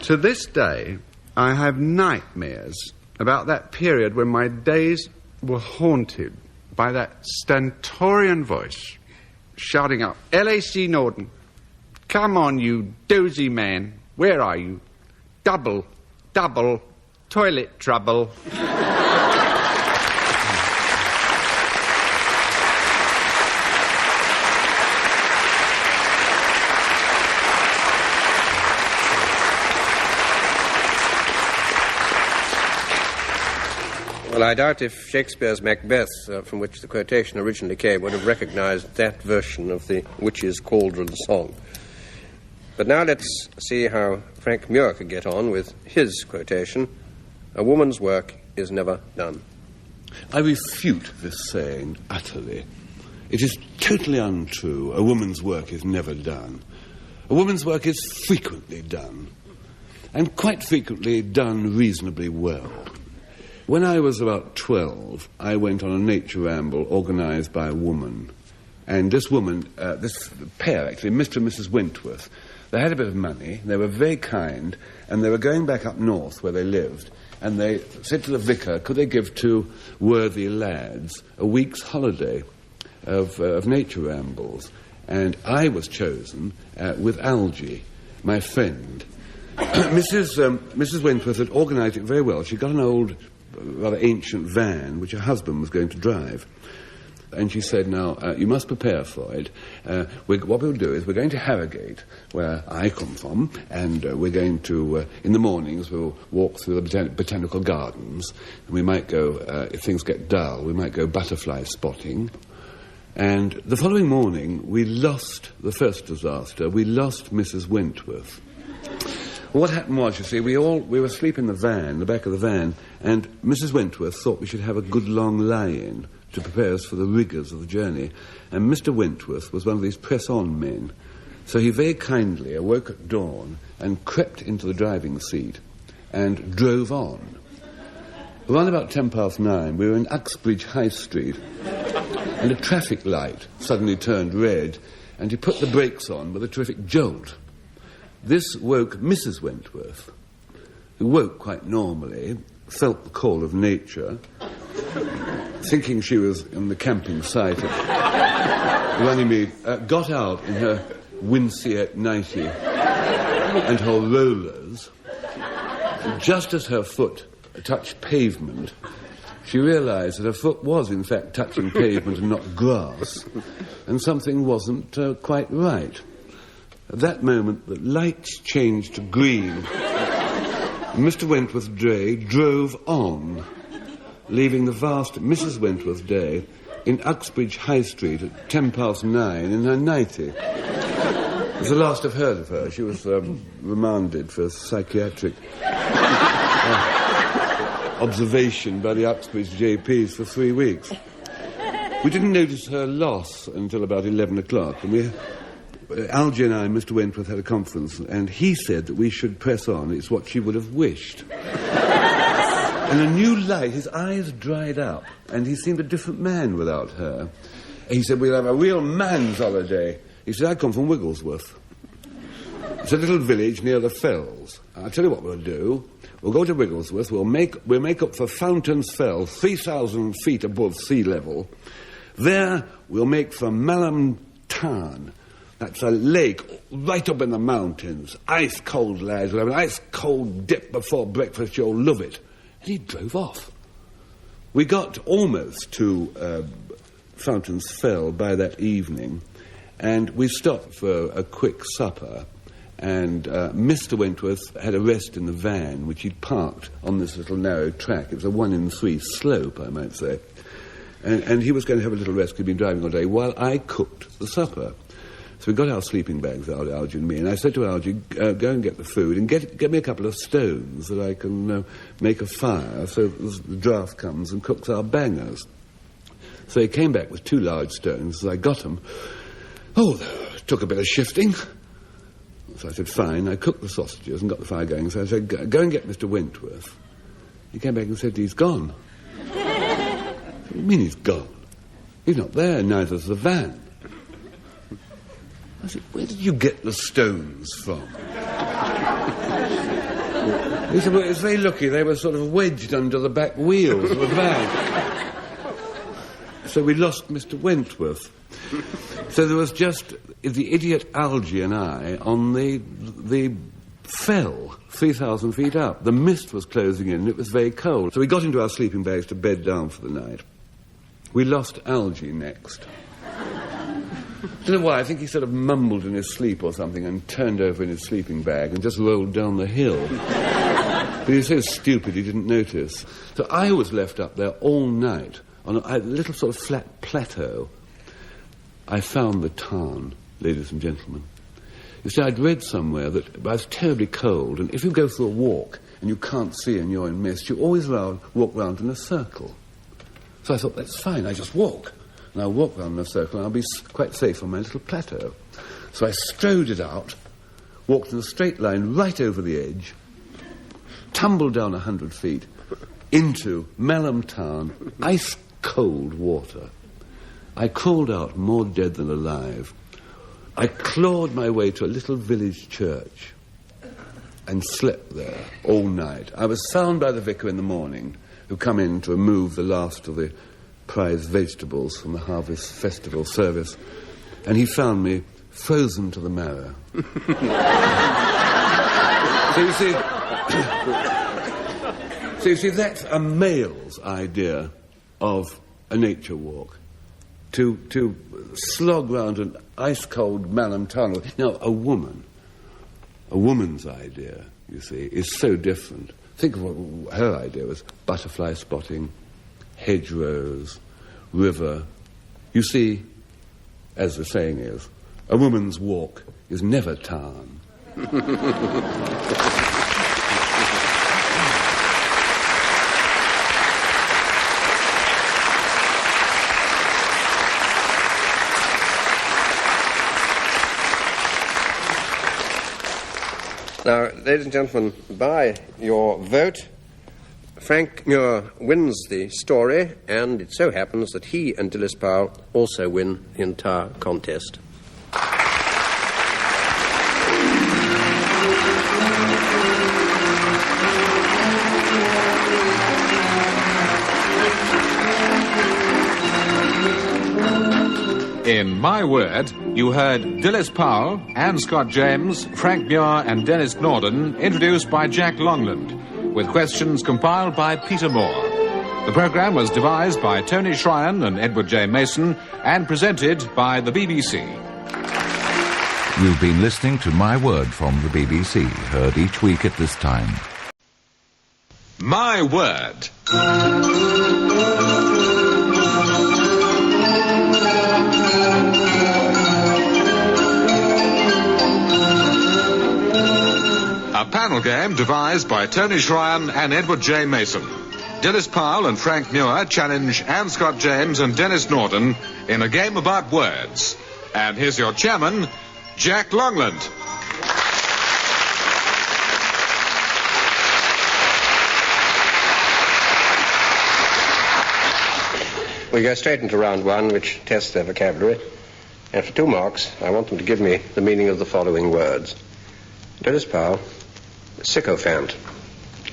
S4: To this day, I have nightmares about that period when my days were haunted by that stentorian voice shouting out, "LAC Norden, come on, you dozy man, where are you? Double, toilet trouble."
S2: Well, I doubt if Shakespeare's Macbeth, from which the quotation originally came, would have recognized that version of the Witch's Cauldron song. But now let's see how Frank Muir could get on with his quotation, "A woman's work is never done."
S5: I refute this saying utterly. It is totally untrue. A woman's work is never done. A woman's work is frequently done, and quite frequently done reasonably well. When I was about 12, I went on a nature ramble organised by a woman. And this woman, this pair actually, Mr. and Mrs. Wentworth, they had a bit of money, they were very kind, and they were going back up north where they lived, and they said to the vicar, could they give 2 worthy lads a week's holiday of nature rambles? And I was chosen with Algie, my friend. Mrs. Wentworth had organised it very well. She got an old, rather ancient van which her husband was going to drive. And she said, now, you must prepare for it. What we'll do is we're going to Harrogate, where I come from, and we're going to, in the mornings, we'll walk through the botanical gardens, and we might go, if things get dull, we might go butterfly spotting. And the following morning, we lost the first disaster. We lost Mrs. Wentworth. What happened was, you see, we were asleep in the van, the back of the van, and Mrs. Wentworth thought we should have a good long lie-in to prepare us for the rigours of the journey. And Mr. Wentworth was one of these press-on men. So he very kindly awoke at dawn and crept into the driving seat and drove on. Around about 9:10, we were in Uxbridge High Street, and a traffic light suddenly turned red, and he put the brakes on with a terrific jolt. This woke Mrs. Wentworth, who woke quite normally, felt the call of nature, thinking she was in the camping site at Runnymede, got out in her Winseat nightie and her rollers. Just as her foot touched pavement, she realised that her foot was, in fact, touching pavement and not grass, and something wasn't quite right. At that moment, the lights changed to green. Mr. Wentworth Day drove on, leaving the vast Mrs. Wentworth Day in Uxbridge High Street at 9:10 in her nightie. It was the last I've heard of her. She was remanded for psychiatric observation by the Uxbridge JPs for 3 weeks. We didn't notice her loss until about 11 o'clock, and Algy and I and Mr. Wentworth had a conference, and he said that we should press on. It's what she would have wished. And a new light, his eyes dried up, and he seemed a different man without her. He said, we'll have a real man's holiday. He said, I come from Wigglesworth. It's a little village near the Fells. I'll tell you what we'll do. We'll go to Wigglesworth, we'll make up for Fountains Fell, 3,000 feet above sea level. There, we'll make for Malham Tarn. That's a lake right up in the mountains. Ice cold, lads. We'll have an ice cold dip before breakfast. You'll love it. And he drove off. We got almost to Fountains Fell by that evening, and we stopped for a quick supper, and Mr. Wentworth had a rest in the van, which he'd parked on this little narrow track. It was a 1 in 3 slope, I might say. And he was going to have a little rest. He'd been driving all day while I cooked the supper. So we got our sleeping bags out, Algy and me, and I said to Algy, go and get the food and get me a couple of stones that I can make a fire so the draft comes and cooks our bangers. So he came back with 2 large stones. As I got them, it took a bit of shifting. So I said, fine. I cooked the sausages and got the fire going. So I said, go and get Mr. Wentworth. He came back and said, he's gone. What do you mean he's gone? He's not there, neither's the van. I said, where did you get the stones from? He said, well, it's very lucky. They were sort of wedged under the back wheels of the van. So we lost Mr. Wentworth. So there was just the idiot Algy and I on the fell 3,000 feet up. The mist was closing in and it was very cold. So we got into our sleeping bags to bed down for the night. We lost Algy next. I don't know why. I think he sort of mumbled in his sleep or something and turned over in his sleeping bag and just rolled down the hill. But he was so stupid he didn't notice. So I was left up there all night on a little sort of flat plateau. I found the tarn, ladies and gentlemen. You see, I'd read somewhere that I was terribly cold, and if you go for a walk and you can't see and you're in mist, you always walk round in a circle. So I thought, that's fine, I just walk. And I'll walk round in a circle and I'll be quite safe on my little plateau. So I strode it out, walked in a straight line right over the edge, tumbled down 100 feet into Malham Tarn, ice-cold water. I crawled out more dead than alive. I clawed my way to a little village church and slept there all night. I was found by the vicar in the morning, who come in to remove the last of the prize vegetables from the harvest festival service, and he found me frozen to the marrow. So you see, that's a male's idea of a nature walk, to slog round an ice-cold Malham tunnel. Now, a woman's idea, you see, is so different. Think of what her idea was: butterfly spotting, hedgerows, river. You see, as the saying is, a woman's walk is never tarn.
S2: Now, ladies and gentlemen, by your vote, Frank Muir wins the story, and it so happens that he and Dilys Powell also win the entire contest.
S1: In My Word, you heard Dilys Powell, Anne Scott James, Frank Muir and Denis Norden, introduced by Jack Longland, with questions compiled by Peter Moore. The programme was devised by Tony Shryan and Edward J. Mason and presented by the BBC.
S7: You've been listening to My Word from the BBC, heard each week at this time.
S1: My Word. A panel game devised by Tony Shryan and Edward J. Mason. Dilys Powell and Frank Muir challenge Anne Scott James and Denis Norden in a game about words. And here's your chairman, Jack Longland.
S2: We go straight into round one, which tests their vocabulary. And for 2 marks, I want them to give me the meaning of the following words. Dilys Powell, sycophant.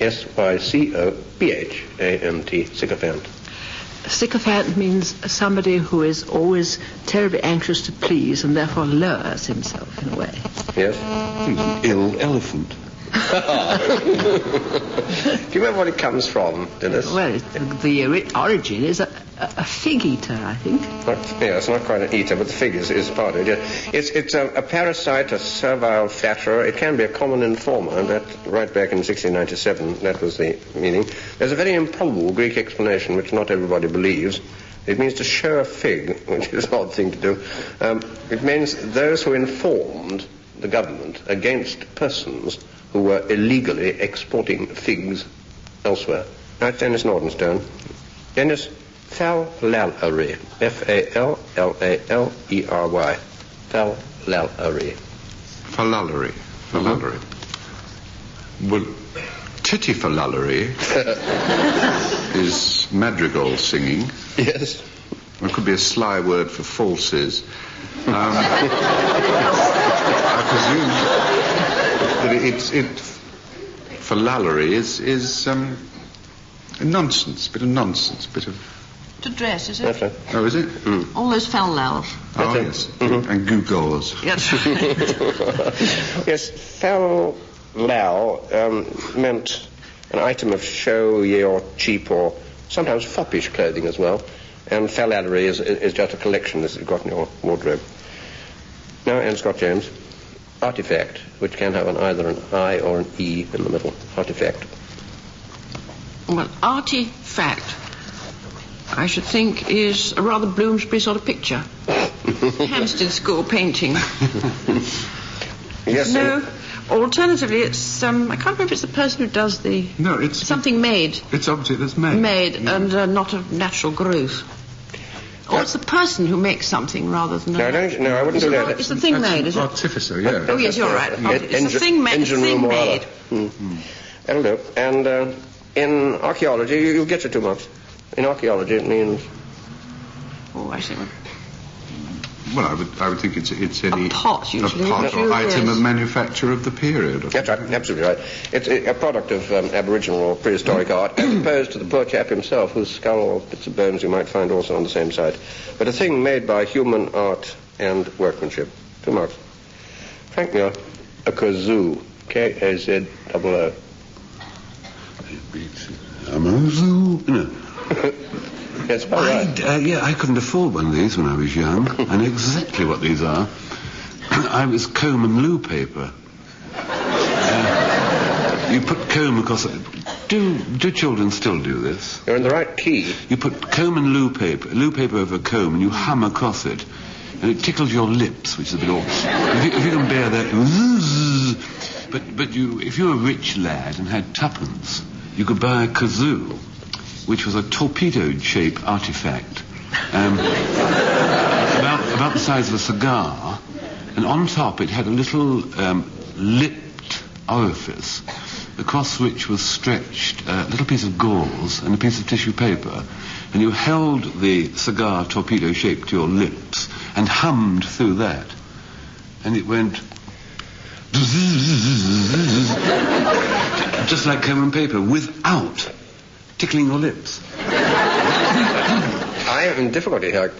S2: S-Y-C-O-P-H-A-N-T, sycophant.
S6: Sycophant means somebody who is always terribly anxious to please and therefore lowers himself in a way.
S2: Yes?
S5: He's an ill elephant.
S2: Do you remember what it comes from, Dilys?
S6: Well, the origin is a fig eater, I think.
S2: It's not quite an eater, but the fig is part of it. It's a parasite, a servile flatterer. It can be a common informer, and that right back in 1697, that was the meaning. There's a very improbable Greek explanation, which not everybody believes. It means to show a fig, which is an odd thing to do. It means those who informed the government against persons who were illegally exporting figs elsewhere. Now it's Denis Norden's turn. Denis, Fallallery. F-A-L-L-A-L-E-R-Y. Fallallery.
S4: Fallallery. Fallallery. Well, titty-fallallery is madrigal singing.
S2: Yes.
S4: It could be a sly word for falses. I presume that fallallery is a nonsense, bit of nonsense, bit of...
S3: To dress, is it?
S2: That's right.
S4: Oh, is it?
S3: All those fallals.
S4: Oh, yes. Mm-hmm. And gewgaws.
S3: Yes.
S2: Yes, fallal meant an item of showy or cheap or sometimes foppish clothing as well. And fallallery is just a collection that you've got in your wardrobe. Now, Anne Scott James, artifact, which can have either an I or an E in the middle. Artifact.
S3: Well, artifact, I should think, is a rather Bloomsbury sort of picture. Hampstead School painting.
S2: Yes.
S3: No. Alternatively, it's I can't remember if it's the person who does the...
S4: No, it's...
S3: Something made.
S4: It's object that's made.
S3: Made, and not of natural growth. Or it's the person who makes something rather than...
S2: No, I wouldn't do that.
S3: It's the thing made, is it?
S4: Artificer, yeah.
S3: Oh, yes, you're right. It's the thing made.
S2: Engine room or other. That'll do. And in archaeology, you'll get your 2 marks. In archaeology, it means...
S3: Oh, I see.
S4: Well, I would think it's any...
S3: A pot, usually.
S4: A pot or item of manufacture of the period.
S2: That's right, absolutely right. It's a product of Aboriginal or prehistoric art, as opposed to the poor chap himself, whose skull or bits of bones you might find also on the same side. But a thing made by human art and workmanship. 2 marks. Frank Muir, a kazoo. K-A-Z-O-O.
S5: No.
S2: Yes, all right.
S5: I couldn't afford one of these when I was young. I know exactly what these are. I was comb and loo paper. You put comb across... Do children still do this?
S2: You're in the right key.
S5: You put comb and loo paper over comb, and you hum across it, and it tickles your lips, which is a bit awkward. If you can bear that... But if you were a rich lad and had 2pence, you could buy a kazoo, which was a torpedoed-shaped artifact, about the size of a cigar, and on top it had a little lipped orifice, across which was stretched a little piece of gauze and a piece of tissue paper, and you held the cigar torpedo-shaped to your lips and hummed through that, and it went... just like comb and paper, without tickling your lips.
S2: I am in difficulty here.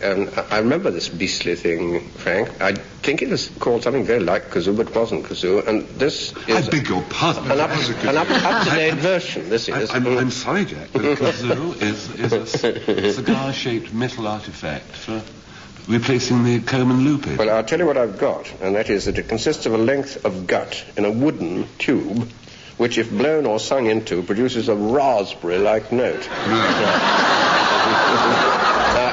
S2: I remember this beastly thing, Frank. I think it was called something very like kazoo, but wasn't kazoo. And this is...
S4: I beg your pardon.
S2: An up-to-date version, this is.
S5: I'm sorry, Jack, but kazoo is a cigar-shaped metal artifact for replacing the comb and loopy.
S2: Well, I'll tell you what I've got, and that is that it consists of a length of gut in a wooden tube, which, if blown or sung into, produces a raspberry-like note.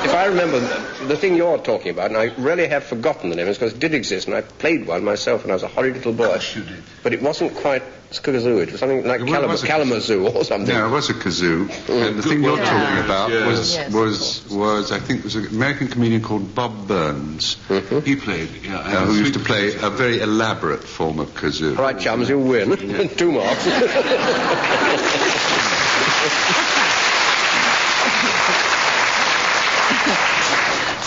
S2: If I remember the thing you're talking about, and I really have forgotten the name, it's because it did exist, and I played one myself when I was a horrid little boy.
S4: Gosh, you did.
S2: But it wasn't quite kazoo. It was something like Kalamazoo or something.
S4: No, it was a kazoo. And the thing you're talking about was I think it was an American comedian called Bob Burns.
S2: Mm-hmm.
S5: He played,
S4: who used to play a very elaborate form of kazoo.
S2: All right, chums, you win. Yeah. 2 marks.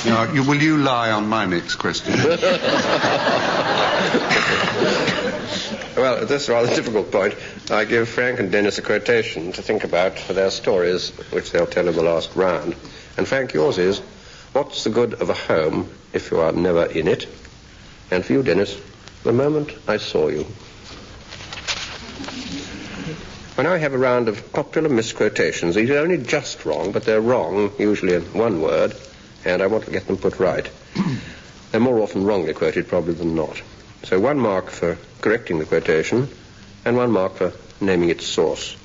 S4: Now, will you lie on my next question?
S2: Well, at this rather difficult point, I give Frank and Denis a quotation to think about for their stories, which they'll tell in the last round. And Frank, yours is, what's the good of a home if you are never in it? And for you, Denis, the moment I saw you. Well, now I have a round of popular misquotations. These are only just wrong, but they're wrong, usually in one word, and I want to get them put right. They're more often wrongly quoted, probably, than not. So 1 mark for correcting the quotation, and 1 mark for naming its source.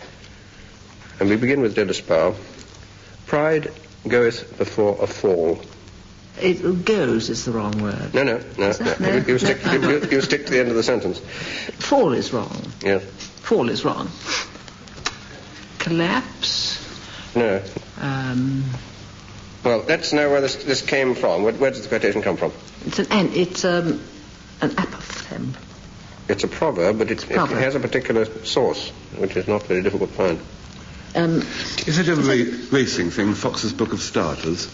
S2: And we begin with Dilys Powell. Pride goeth before a fall.
S6: It goes is the wrong word.
S2: No. You stick to the end of the sentence.
S6: Fall is wrong.
S2: Yes.
S6: Fall is wrong. Collapse.
S2: No.
S6: Well,
S2: let's know where this came from. Where does the quotation come from?
S6: It's an apophthegm.
S2: It's a proverb, but it has a particular source, which is not very difficult to find.
S5: Is it a racing thing, Fox's Book of Starters?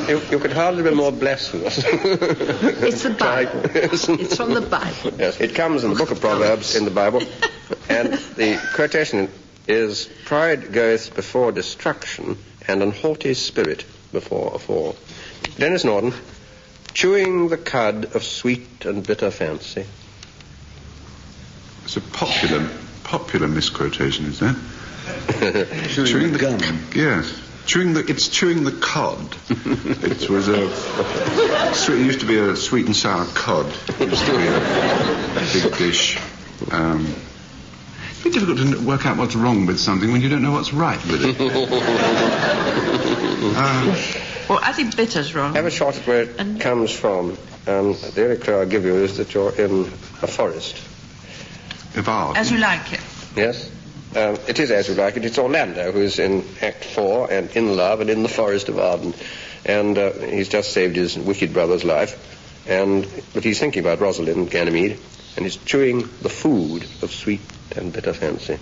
S2: You could hardly be more blasphemous.
S6: It's the Bible. It's from the Bible.
S2: Yes, it comes in the Book of Proverbs in the Bible, and the quotation is, pride goeth before destruction, and an haughty spirit before a fall. Denis Norden, chewing the cud of sweet and bitter fancy.
S4: It's a popular misquotation, is that?
S5: Chewing the gum.
S4: Yes. It's chewing the cod. It was it used to be a sweet and sour cod. It used to be a big dish. It's very difficult to work out what's wrong with something when you don't know what's right with it.
S3: Well, I think bitter's wrong.
S2: Have a shot at where it comes from. The only clue I'll give you is that you're in a forest.
S4: Of art.
S3: As you like it.
S2: Yes. It is As You Like It. It's Orlando who's in Act 4 and in love and in the forest of Arden. And he's just saved his wicked brother's life. But he's thinking about Rosalind, Ganymede, and he's chewing the food of sweet and bitter fancy.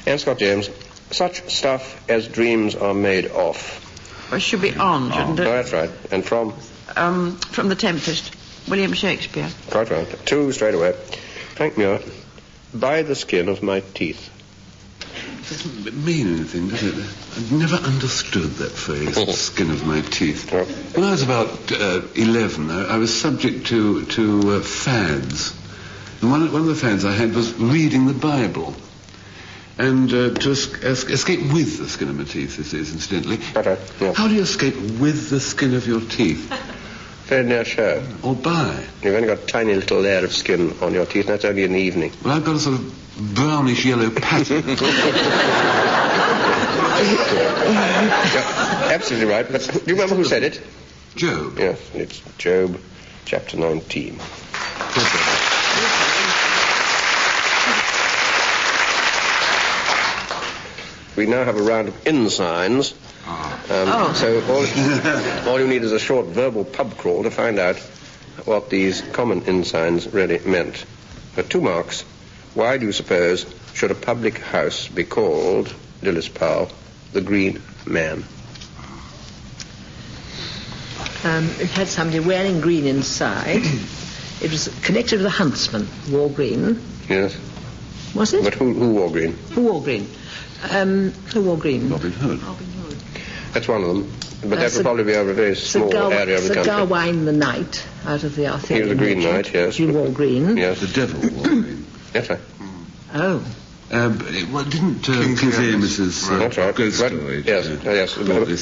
S2: And Scott James, such stuff as dreams are made of.
S3: Well, it should be on, shouldn't it?
S2: Oh, that's right. And from?
S3: From The Tempest, William Shakespeare.
S2: Quite right. 2 straight away. Frank Muir, by the skin of my teeth.
S5: It doesn't mean anything, does it? I've never understood that phrase, the skin of my teeth.
S2: Oh.
S5: When I was about 11, I was subject to fads. And one of the fads I had was reading the Bible. And to escape with the skin of my teeth, this is, incidentally.
S2: Okay, yeah.
S5: How do you escape with the skin of your teeth?
S2: Very near show.
S5: Or by?
S2: You've only got a tiny little layer of skin on your teeth, and that's only in the evening.
S5: Well, I've got a sort of brownish yellow pattern.
S2: Yeah, absolutely right. But do you remember who said it?
S5: Job.
S2: Yes, it's Job, chapter 19. We now have a round of in-signs. So all you need is a short verbal pub crawl to find out what these common in-signs really meant. For 2 marks, why do you suppose should a public house be called, Dilys Powell, the Green Man?
S6: It had somebody wearing green inside. It was connected with a huntsman, wore green.
S2: Yes.
S6: Was it?
S2: But who wore green?
S6: Who wore green? Who wore green?
S5: Robin Hood.
S2: That's one of them. But that would probably be over a very small area of the country.
S6: Cigar Wine the Knight, out of the Arthurian.
S2: He was a Green Knight, yes.
S6: You wore green.
S2: Yes.
S5: The devil wore green.
S2: That's right.
S6: Oh.
S5: Didn't King James's
S2: that's right.
S5: ghost story?
S2: Yes, yes.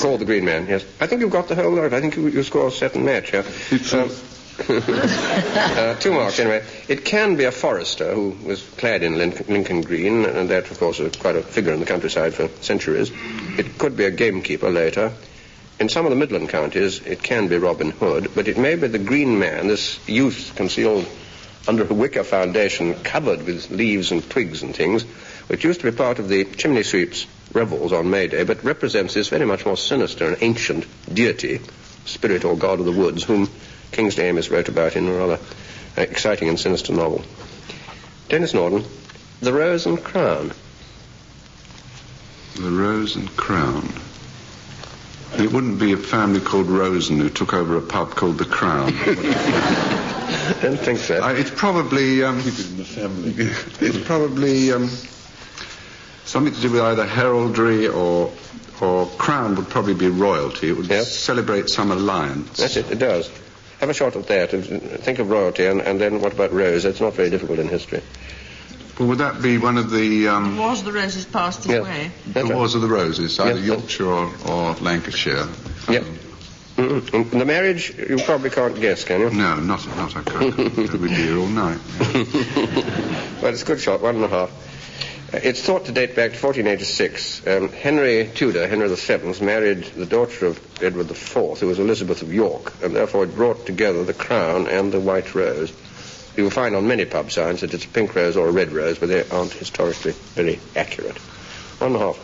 S2: Called the Green Man, yes. I think you've got the whole lot. I think you score a certain match, yeah. 2 marks, anyway. It can be a forester who was clad in Lincoln green, and that, of course, is quite a figure in the countryside for centuries. It could be a gamekeeper later. In some of the Midland counties, it can be Robin Hood, but it may be the Green Man, this youth concealed under a wicker foundation covered with leaves and twigs and things, which used to be part of the chimney sweep's revels on May Day, but represents this very much more sinister and ancient deity, spirit or god of the woods, whom Kingsley Amis wrote about in a rather exciting and sinister novel. Denis Norden, The Rose and Crown.
S4: The Rose and Crown. It wouldn't be a family called Rosen who took over a pub called the Crown.
S2: I don't think so.
S4: It's probably...
S5: Keep it in the family.
S4: It's probably something to do with either heraldry or crown would probably be royalty. It would celebrate some alliance.
S2: That's it does. Have a shot at that. Think of royalty, and then what about rose? It's not very difficult in history.
S4: Well, would that be one of the...
S3: Wars of the Roses passed his way.
S4: The Wars of the Roses, either Yorkshire or Lancashire.
S2: Yep. The marriage, you probably can't guess, can you?
S4: No, not I can't. We'd be here all night.
S2: Well, it's a good shot, 1.5. It's thought to date back to 1486. Henry Tudor, Henry VII, married the daughter of Edward IV, who was Elizabeth of York, and therefore it brought together the crown and the white rose. You will find on many pub signs that it's a pink rose or a red rose, but they aren't historically very accurate. 1.5.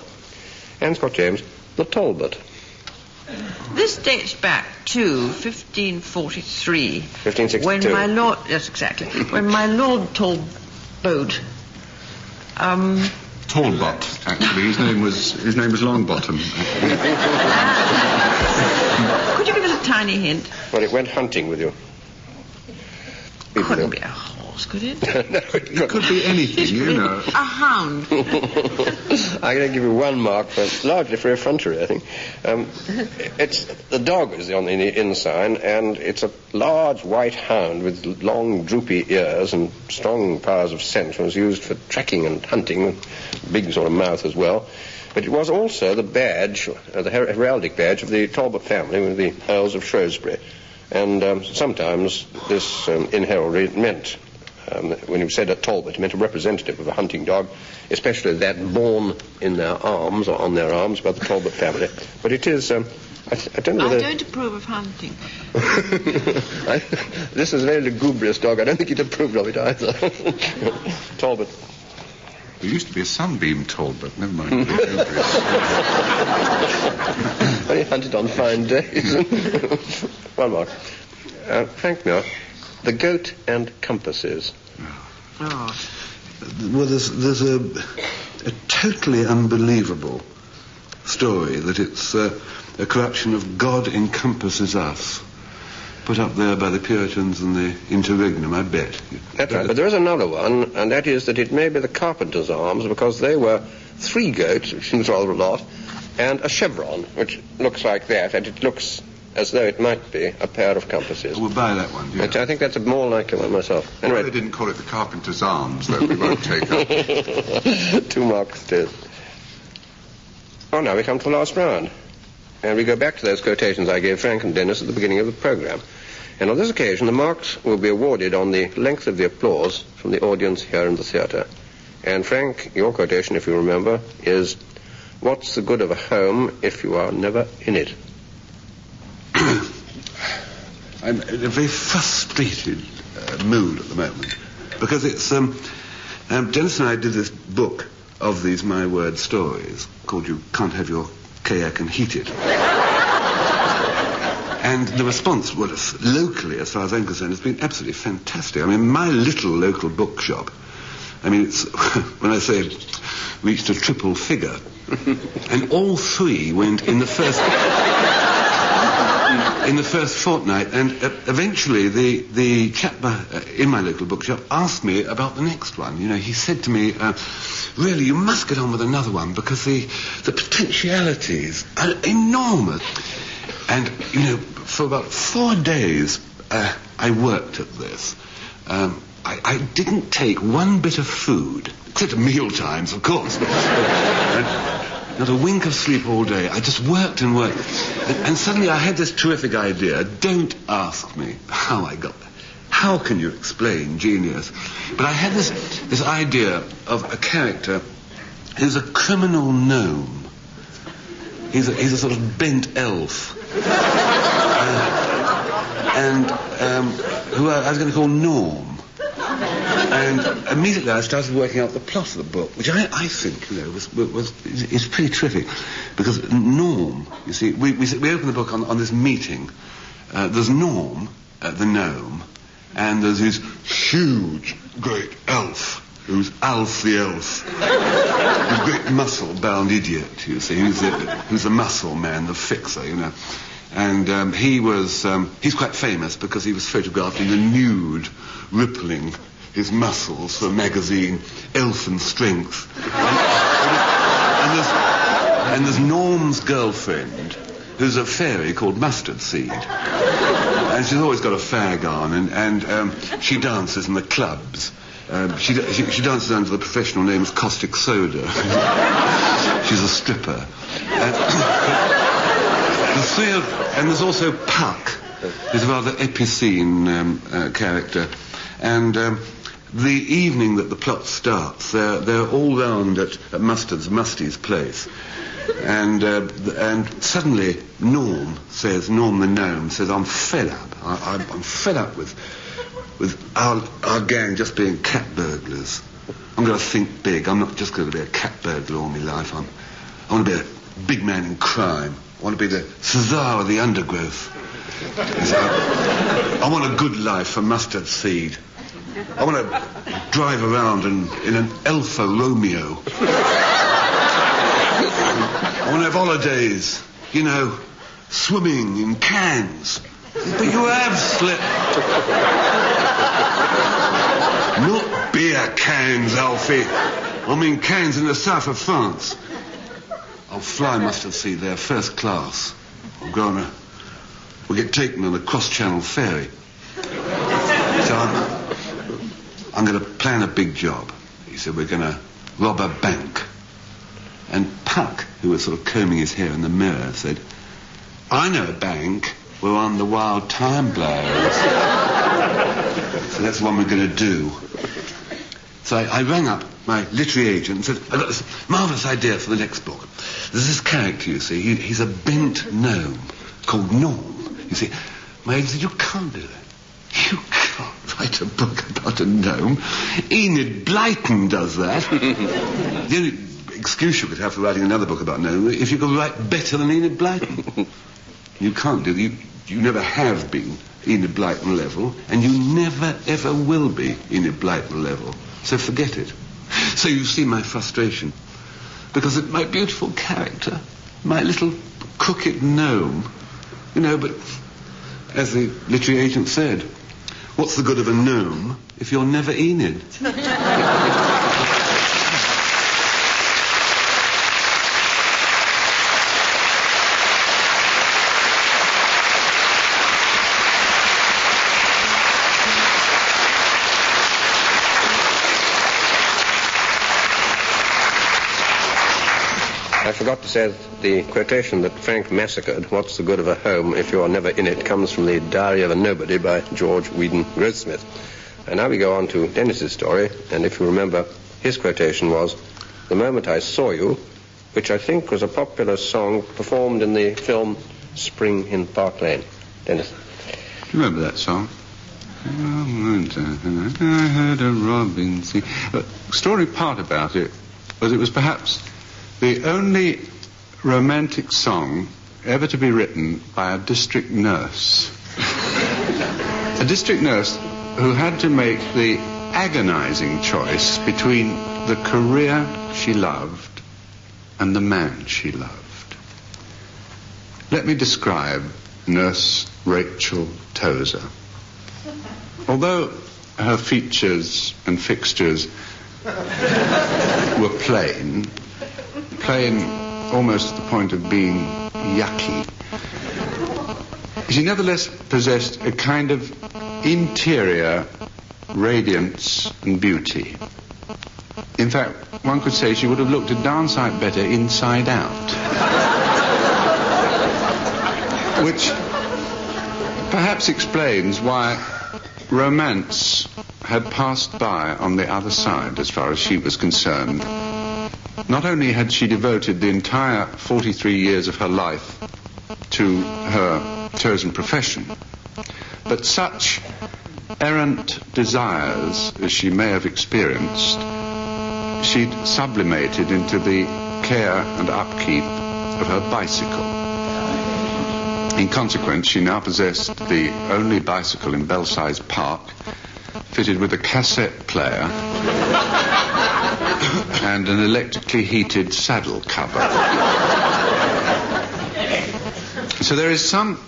S2: And Scott James, the Talbot.
S3: This dates back to 1543.
S2: 1562.
S3: When my lord... Yes, exactly. When my lord Talbot...
S4: Talbot, actually. His name was Longbottom.
S3: Could you give us a tiny hint?
S2: Well, it went hunting with you.
S3: Couldn't be a horse, could it?
S2: No,
S4: It could be anything, you know.
S3: A hound.
S2: I'm going to give you 1 mark, but largely for effrontery, I think. It's the dog is on the inn sign, and it's a large white hound with long, droopy ears and strong powers of scent. It was used for tracking and hunting, with big sort of mouth as well. But it was also the badge, the heraldic badge of the Talbot family, with the Earls of Shrewsbury. And sometimes this in heraldry meant, when you said a Talbot, it meant a representative of a hunting dog, especially that born in their arms or on their arms by the Talbot family. But it is, I don't know whether...
S3: I don't approve of hunting.
S2: This is a very lugubrious dog. I don't think he'd approved of it either. Talbot.
S4: There used to be a Sunbeam Talbot, never mind.
S2: Only hunted on fine days. 1 mark. Frank Muir, The Goat and Compasses.
S3: Oh.
S5: Well, there's a totally unbelievable story that it's a corruption of God encompasses us, put up there by the Puritans and the Interregnum, I bet.
S2: That's right, but there is another one, and that is that it may be the Carpenter's Arms, because they were 3 goats, which seems rather a lot, and a chevron, which looks like that, and it looks as though it might be a pair of compasses.
S5: We'll buy that one, yeah.
S2: I think that's a more likely one myself. Anyway.
S4: Well, they didn't call it the Carpenter's Arms, though. We won't take up.
S2: 2 marks still. Oh, now we come to the last round. And we go back to those quotations I gave Frank and Dennis at the beginning of the programme. And on this occasion, the marks will be awarded on the length of the applause from the audience here in the theatre. And Frank, your quotation, if you remember, is, "What's the good of a home if you are never in it?"
S5: I'm in a very frustrated mood at the moment, because it's Dennis and I did this book of these My Word stories called You Can't Have Your Kayak and Heat It. And the response, well, locally, as far as I'm concerned, has been absolutely fantastic. I mean, my little local bookshop, I mean, it's, when I say it reached a triple figure, and all 3 went in the first... in the first fortnight, and eventually the chap in my local bookshop asked me about the next one. You know, he said to me, really, you must get on with another one because the potentialities are enormous. And, you know, for about 4 days, I worked at this. I didn't take one bit of food, except at meal times, of course. Not a wink of sleep all day. I just worked and worked. And suddenly I had this terrific idea. Don't ask me how I got there. How can you explain genius? But I had this idea of a character who's a criminal gnome. He's a sort of bent elf. Who I was going to call Norm. And immediately I started working out the plot of the book, which I think, you know, is pretty terrific. Because Norm, you see, we open the book on this meeting. There's Norm, the gnome, and there's his huge, great elf, who's Alf the elf. A great muscle-bound idiot, you see, who's the muscle man, the fixer, you know. And he's quite famous because he was photographed in the nude, rippling his muscles for a magazine, Elfin Strength. And there's Norm's girlfriend, who's a fairy called Mustard Seed. And she's always got a fag on, and she dances in the clubs. She dances under the professional name of Caustic Soda. She's a stripper. And there's also Puck, who's a rather epicene character. And the evening that the plot starts, they're all round at Musty's place. And suddenly Norm the gnome says, I'm fed up. I'm fed up with our gang just being cat burglars. I'm going to think big. I'm not just going to be a cat burglar all my life. I want to be a big man in crime. I want to be the Cesar of the undergrowth. I want a good life for Mustard Seed. I want to drive around in an Alfa Romeo. I want to have holidays, you know, swimming in cans. But you have slipped. Not beer cans, Alfie. I mean cans in the south of France. I'll fly Mustard Seed there, first class. We'll get taken on a cross-channel ferry. So I'm going to plan a big job. He said, we're going to rob a bank. And Puck, who was sort of combing his hair in the mirror, said, I know a bank where on the wild time blows. So that's what we're going to do. So I rang up my literary agent and said, I've got this marvellous idea for the next book. There's this character, you see, he's a bent gnome called Norm. You see, my agent said, you can't do that. You can't write a book about a gnome. Enid Blyton does that. The only excuse you could have for writing another book about gnome if you could write better than Enid Blyton. You can't do that. You never have been Enid Blyton level, and you never, ever will be Enid Blyton level. So forget it. So you see my frustration. Because my beautiful character, my little crooked gnome, you know, but as the literary agent said, what's the good of a gnome if you're never Enid?
S2: I forgot to say that the quotation that Frank massacred, what's the good of a home if you're never in it, comes from the Diary of a Nobody by George Whedon Grossmith. And now we go on to Denis's story, and if you remember, his quotation was, the moment I saw you, which I think was a popular song performed in the film Spring in Park Lane. Denis.
S4: Do you remember that song? I heard a robin sing. The story part about it was perhaps the only romantic song ever to be written by a district nurse. A district nurse who had to make the agonizing choice between the career she loved and the man she loved. Let me describe Nurse Rachel Tozer. Although her features and fixtures were plain almost to the point of being yucky, she nevertheless possessed a kind of interior radiance and beauty. In fact, one could say she would have looked a darn sight better inside out. Which perhaps explains why romance had passed by on the other side as far as she was concerned. Not only had she devoted the entire 43 years of her life to her chosen profession, but such errant desires as she may have experienced, she'd sublimated into the care and upkeep of her bicycle. In consequence, she now possessed the only bicycle in Belsize Park, fitted with a cassette player and an electrically heated saddle cover. So there is some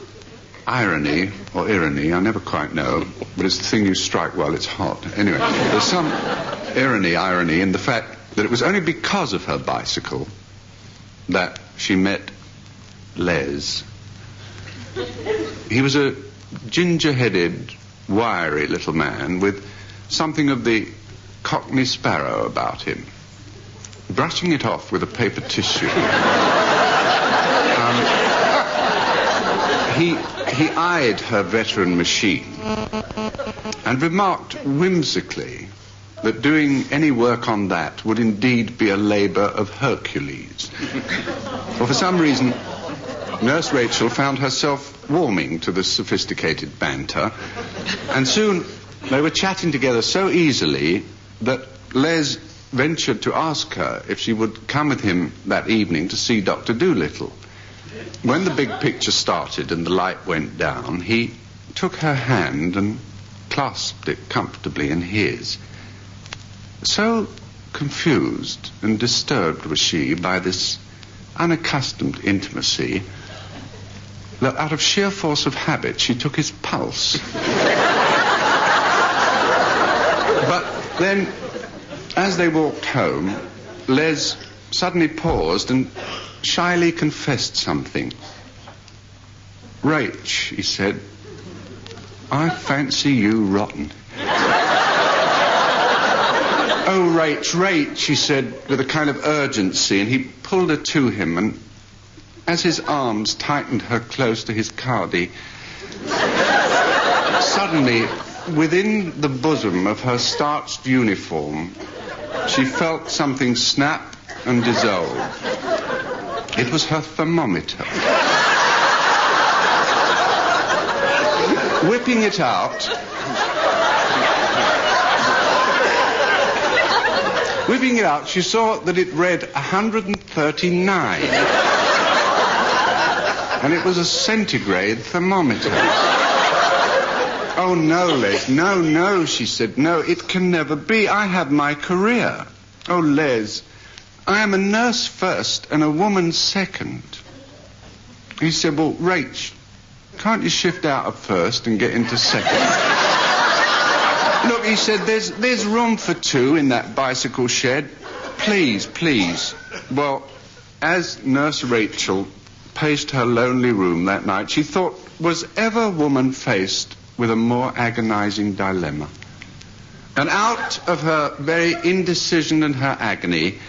S4: irony, or irony, I never quite know, but it's the thing you strike while it's hot. Anyway, there's some irony in the fact that it was only because of her bicycle that she met Les. He was a ginger-headed, wiry little man with something of the Cockney sparrow about him. Brushing it off with a paper tissue, he eyed her veteran machine and remarked whimsically that doing any work on that would indeed be a labour of Hercules. For some reason, Nurse Rachel found herself warming to this sophisticated banter, and soon they were chatting together so easily that Les ventured to ask her if she would come with him that evening to see Dr. Dolittle. When the big picture started and the light went down, he took her hand and clasped it comfortably in his. So confused and disturbed was she by this unaccustomed intimacy that out of sheer force of habit she took his pulse. But then, as they walked home, Les suddenly paused and shyly confessed something. "Rach," he said, "I fancy you rotten." "Oh, Rach," she said with a kind of urgency, and he pulled her to him, and as his arms tightened her close to his cardi, suddenly, within the bosom of her starched uniform, she felt something snap and dissolve. It was her thermometer. Whipping it out, she saw that it read 139. And it was a centigrade thermometer. "Oh, no, Les, no," she said. "No, it can never be. I have my career. Oh, Les, I am a nurse first and a woman second." He said, "Well, Rach, can't you shift out of first and get into second?" "Look," he said, there's room for two in that bicycle shed. Please. Well, as Nurse Rachel paced her lonely room that night, she thought, was ever woman faced with a more agonizing dilemma? And out of her very indecision and her agony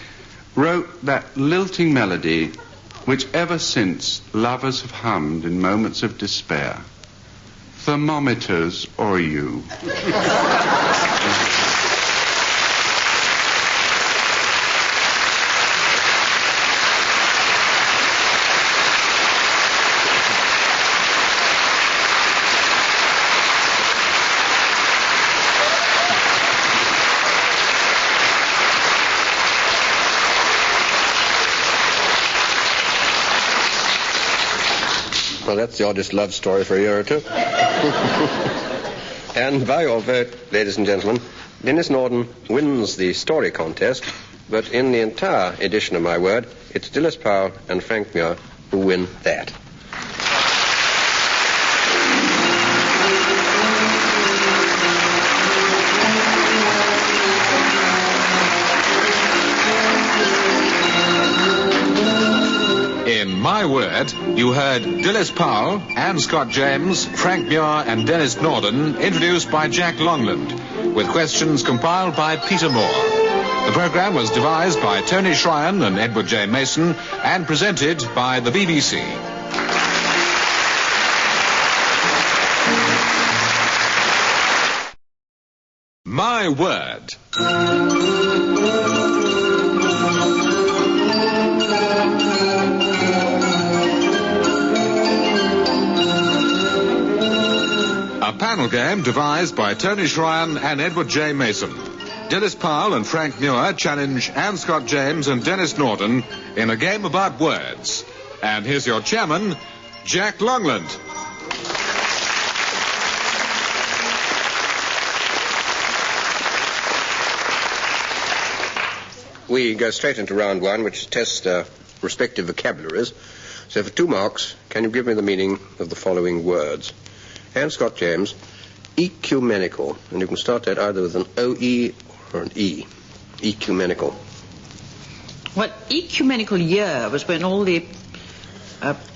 S4: wrote that lilting melody which ever since lovers have hummed in moments of despair. Thermometers or you.
S2: Well, that's the oddest love story for a year or two. And by your vote, ladies and gentlemen, Denis Norden wins the story contest, but in the entire edition of My Word, it's Dilys Powell and Frank Muir who win that.
S1: My Word, you heard Dilys Powell, Anne Scott James, Frank Muir and Denis Norden, introduced by Jack Longland, with questions compiled by Peter Moore. The programme was devised by Tony Shryan and Edward J. Mason and presented by the BBC. My Word. A panel game devised by Tony Shryan and Edward J. Mason. Dilys Powell and Frank Muir challenge Anne Scott James and Denis Norden in a game about words. And here's your chairman, Jack Longland.
S2: We go straight into round one, which tests their respective vocabularies. So for 2 marks, can you give me the meaning of the following words? Anne Scott James, ecumenical. And you can start that either with an O-E or an E. Ecumenical.
S3: Well, ecumenical year was when all the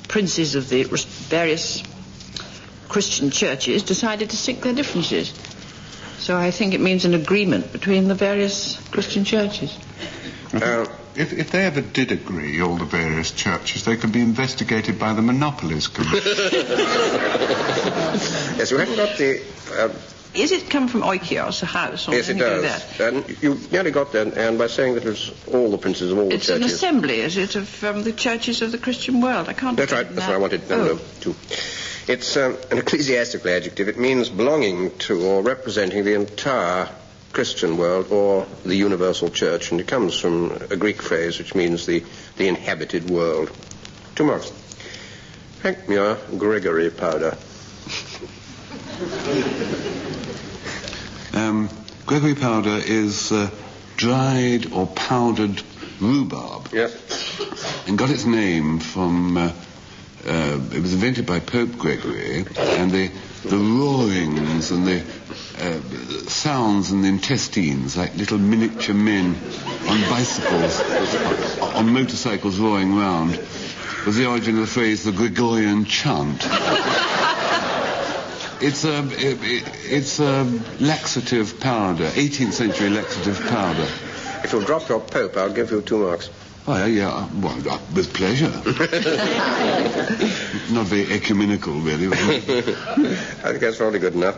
S3: princes of the various Christian churches decided to sink their differences. So I think it means an agreement between the various Christian churches.
S4: If they ever did agree, all the various churches, they could be investigated by the Monopolies Commission.
S2: Yes, you haven't got the...
S3: Is it come from oikios, a house? Or
S2: yes, it does. And you nearly got that, and by saying that it's all the princes of all the churches.
S3: It's an assembly, is it, of the churches of the Christian world? I can't...
S2: That's right, that's what I wanted to. It's an ecclesiastical adjective. It means belonging to or representing the entire Christian world or the universal church, and it comes from a Greek phrase which means the inhabited world. 2 marks. Frank Muir, Gregory powder.
S5: Gregory powder is dried or powdered rhubarb.
S2: Yes.
S5: And got its name from... it was invented by Pope Gregory, and the roarings and the sounds in the intestines, like little miniature men on bicycles, on motorcycles roaring round, was the origin of the phrase the Gregorian chant. It's a laxative powder, 18th century laxative powder.
S2: If you'll drop your Pope, I'll give you 2 marks.
S5: Oh, yeah, well, with pleasure. Not very ecumenical, really.
S2: I think that's probably good enough.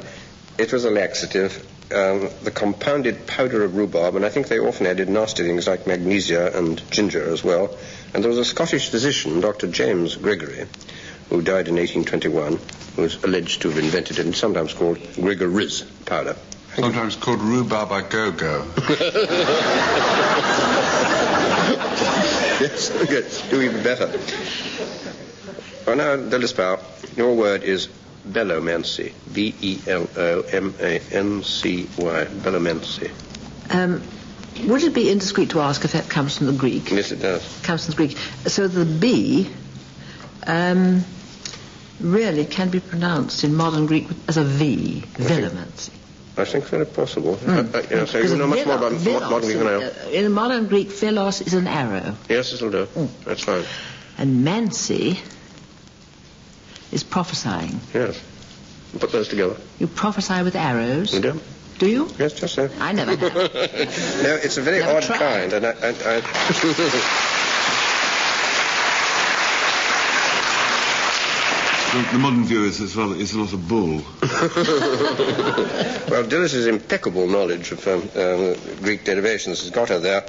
S2: It was a laxative, the compounded powder of rhubarb, and I think they often added nasty things like magnesia and ginger as well. And there was a Scottish physician, Dr. James Gregory, who died in 1821, who was alleged to have invented it and sometimes called Gregory's powder.
S4: Sometimes called rhubarb a go-go.
S2: Yes, good. Do even better. Well, now, Dilys Powell, your word is bellomancy. B-E-L-O-M-A-N-C-Y. Bellomancy.
S6: Would it be indiscreet to ask if that comes from the Greek?
S2: Yes, it does.
S6: Comes from the Greek. So the B really can be pronounced in modern Greek as a V. Velomancy.
S2: I think very possible. So you know much more about modern Greek than I know.
S6: In modern Greek, velos is an arrow.
S2: Yes, it'll do. That's fine.
S6: And mancy is prophesying.
S2: Yes. Put those together.
S6: You prophesy with arrows.
S2: You do?
S6: Do you?
S2: Yes, just so.
S6: I never have.
S2: No, it's a very odd kind, and I
S5: The modern view is as well, it's a lot of bull.
S2: Well, Dilys' impeccable knowledge of Greek derivations has got her there.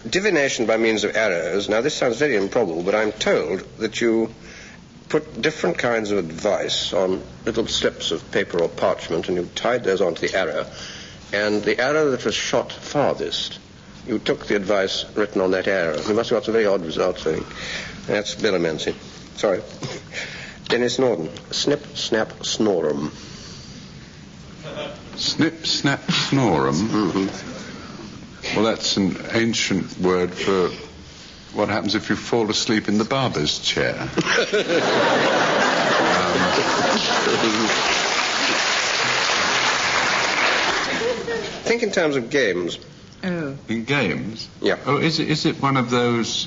S2: Divination by means of arrows. Now, this sounds very improbable, but I'm told that you put different kinds of advice on little slips of paper or parchment, and you tied those onto the arrow. And the arrow that was shot farthest, you took the advice written on that arrow. You must have got some very odd results, I think. That's bellomancy. Sorry. Denis Norden. Snip, snap, snorum.
S4: Snip, snap, snorum?
S2: Mm-hmm.
S4: Well, that's an ancient word for what happens if you fall asleep in the barber's chair.
S2: Think in terms of games.
S3: Oh.
S4: In games?
S2: Yeah.
S4: Oh, is it one of those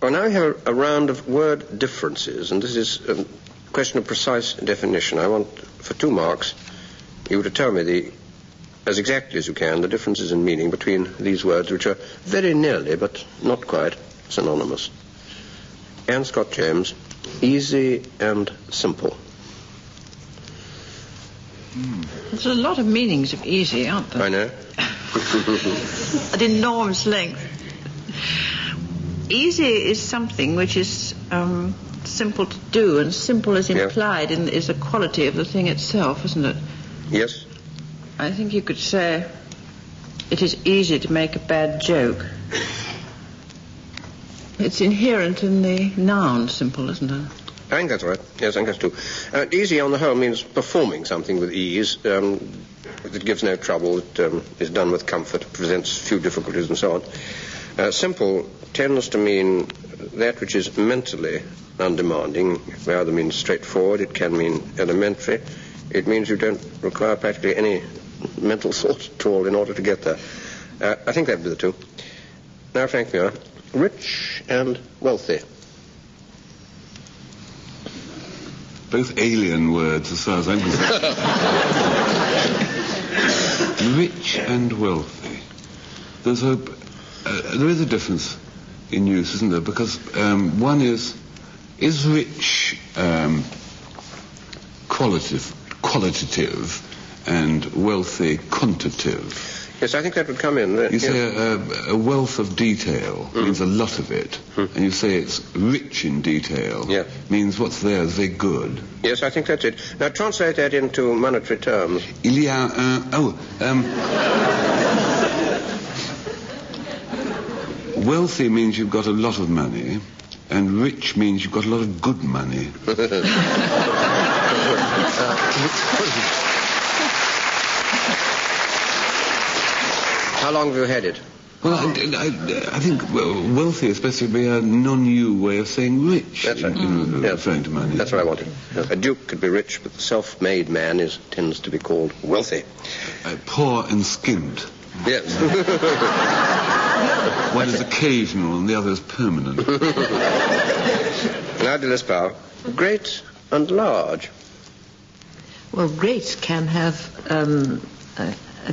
S2: Well, now we have a round of word differences, and this is a question of precise definition. I want, for 2 marks, you to tell me as exactly as you can, the differences in meaning between these words, which are very nearly, but not quite, synonymous. Anne Scott James, easy and simple.
S3: There's a lot of meanings of easy, aren't there?
S2: I know.
S3: At enormous length. Easy is something which is simple to do, and simple is implied is a quality of the thing itself, isn't it?
S2: Yes.
S3: I think you could say it is easy to make a bad joke. It's inherent in the noun simple, isn't it?
S2: I think that's right. Yes, I think that's true. Easy, on the whole, means performing something with ease. It gives no trouble. It is done with comfort, presents few difficulties, and so on. Simple tends to mean that which is mentally undemanding. It either means straightforward, it can mean elementary. It means you don't require practically any mental thought at all in order to get there. I think that would be the two. Now, Frank Muir, rich and wealthy.
S5: Both alien words, as far as I'm concerned. Rich and wealthy. There is a difference in use, isn't there? Because one is rich qualitative and wealthy quantitative.
S2: Yes, I think that would come in.
S5: You say a wealth of detail means a lot of it, and you say it's rich in detail means what's there is very good.
S2: Yes, I think that's it. Now translate that into monetary terms.
S5: Il y a wealthy means you've got a lot of money, and rich means you've got a lot of good money.
S2: How long have you had it?
S5: Well, I think wealthy is supposed to be a non-you way of saying rich.
S2: That's right.
S5: Referring to money.
S2: That's what I wanted. A duke could be rich, but the self-made man tends to be called wealthy.
S5: Poor and skinned.
S2: Yes.
S5: One is occasional and the other is permanent.
S2: Now, Dilys Powell, great and large.
S6: Well, great can have a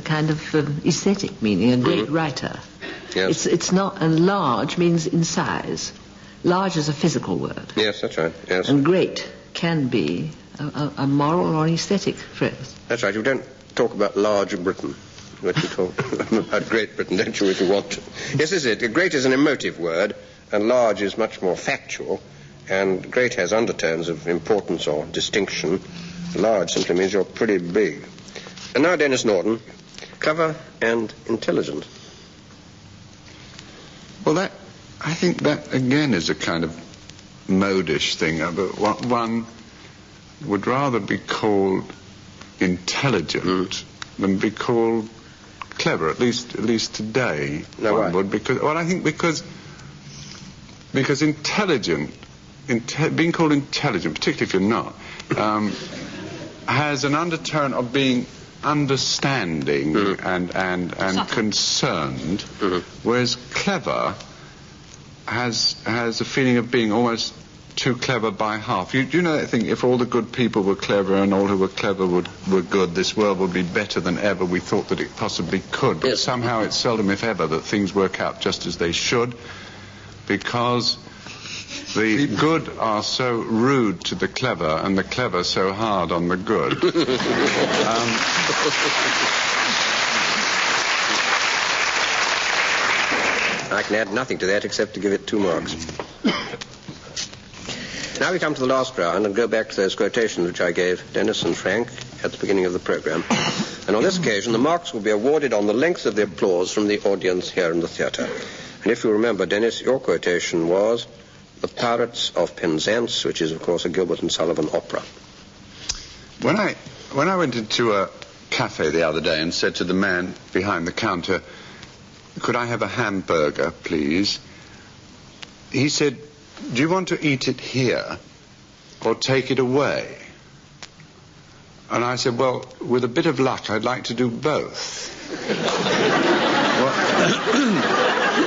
S6: kind of aesthetic meaning, a great writer.
S2: Yes.
S6: It's not, and large means in size. Large is a physical word.
S2: Yes, that's right. Yes.
S6: And great can be a moral or aesthetic phrase.
S2: That's right. You don't talk about large Britain. But you talk about Great Britain, don't you, if you want to? Yes, this is it. Great is an emotive word, and large is much more factual, and great has undertones of importance or distinction. Large simply means you're pretty big. And now, Denis Norden, clever and intelligent.
S4: Well, I think that, again, is a kind of modish thing. But one would rather be called intelligent than be called clever, at least today.
S2: No, why?
S4: I think because intelligent, being called intelligent, particularly if you're not, has an undertone of being understanding and concerned, whereas clever has a feeling of being almost too clever by half. You know that thing, if all the good people were clever and all who were clever were good, this world would be better than ever we thought that it possibly could. But somehow it's seldom, if ever, that things work out just as they should, because the good are so rude to the clever and the clever so hard on the good.
S2: I can add nothing to that except to give it 2 marks. Now we come to the last round and go back to those quotations which I gave Denis and Frank at the beginning of the programme. And on this occasion, the marks will be awarded on the length of the applause from the audience here in the theatre. And if you remember, Denis, your quotation was The Pirates of Penzance, which is, of course, a Gilbert and Sullivan opera.
S4: When I went into a cafe the other day and said to the man behind the counter, "Could I have a hamburger, please?" He said, "Do you want to eat it here or take it away?" And I said, "Well, with a bit of luck, I'd like to do both."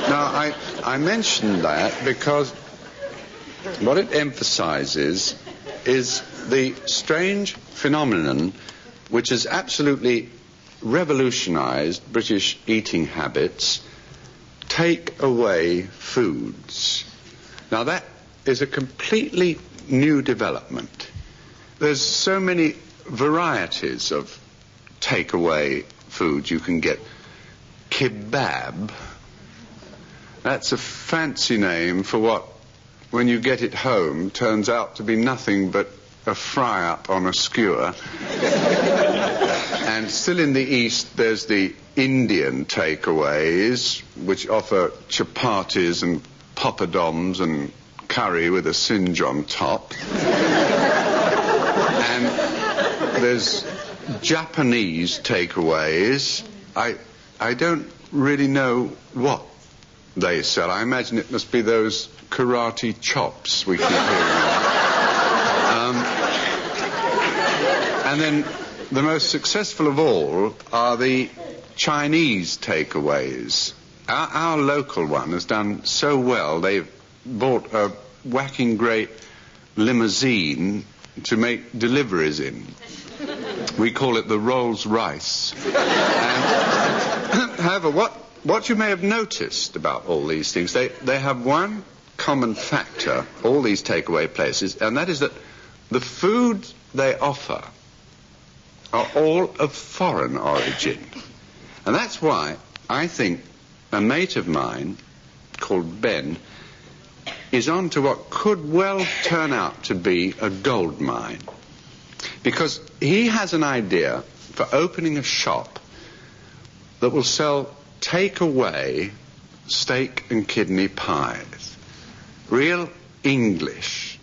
S4: Now, I mentioned that because what it emphasises is the strange phenomenon which has absolutely revolutionised British eating habits: take away foods. Now that is a completely new development. There's so many varieties of take-away food. You can get kebab. That's a fancy name for what, when you get it home, turns out to be nothing but a fry-up on a skewer. And still in the East, there's the Indian takeaways, which offer chapatis and poppadoms and curry with a singe on top. And there's Japanese takeaways. I don't really know what they sell. I imagine it must be those karate chops we keep hearing about. And then the most successful of all are the Chinese takeaways. Our local one has done so well, they've bought a whacking great limousine to make deliveries in. We call it the Rolls Royce. However, what you may have noticed about all these things, they have one common factor, all these takeaway places, and that is that the food they offer are all of foreign origin. And that's why I think a mate of mine called Ben is on to what could well turn out to be a gold mine. Because he has an idea for opening a shop that will sell take-away steak and kidney pies. Real English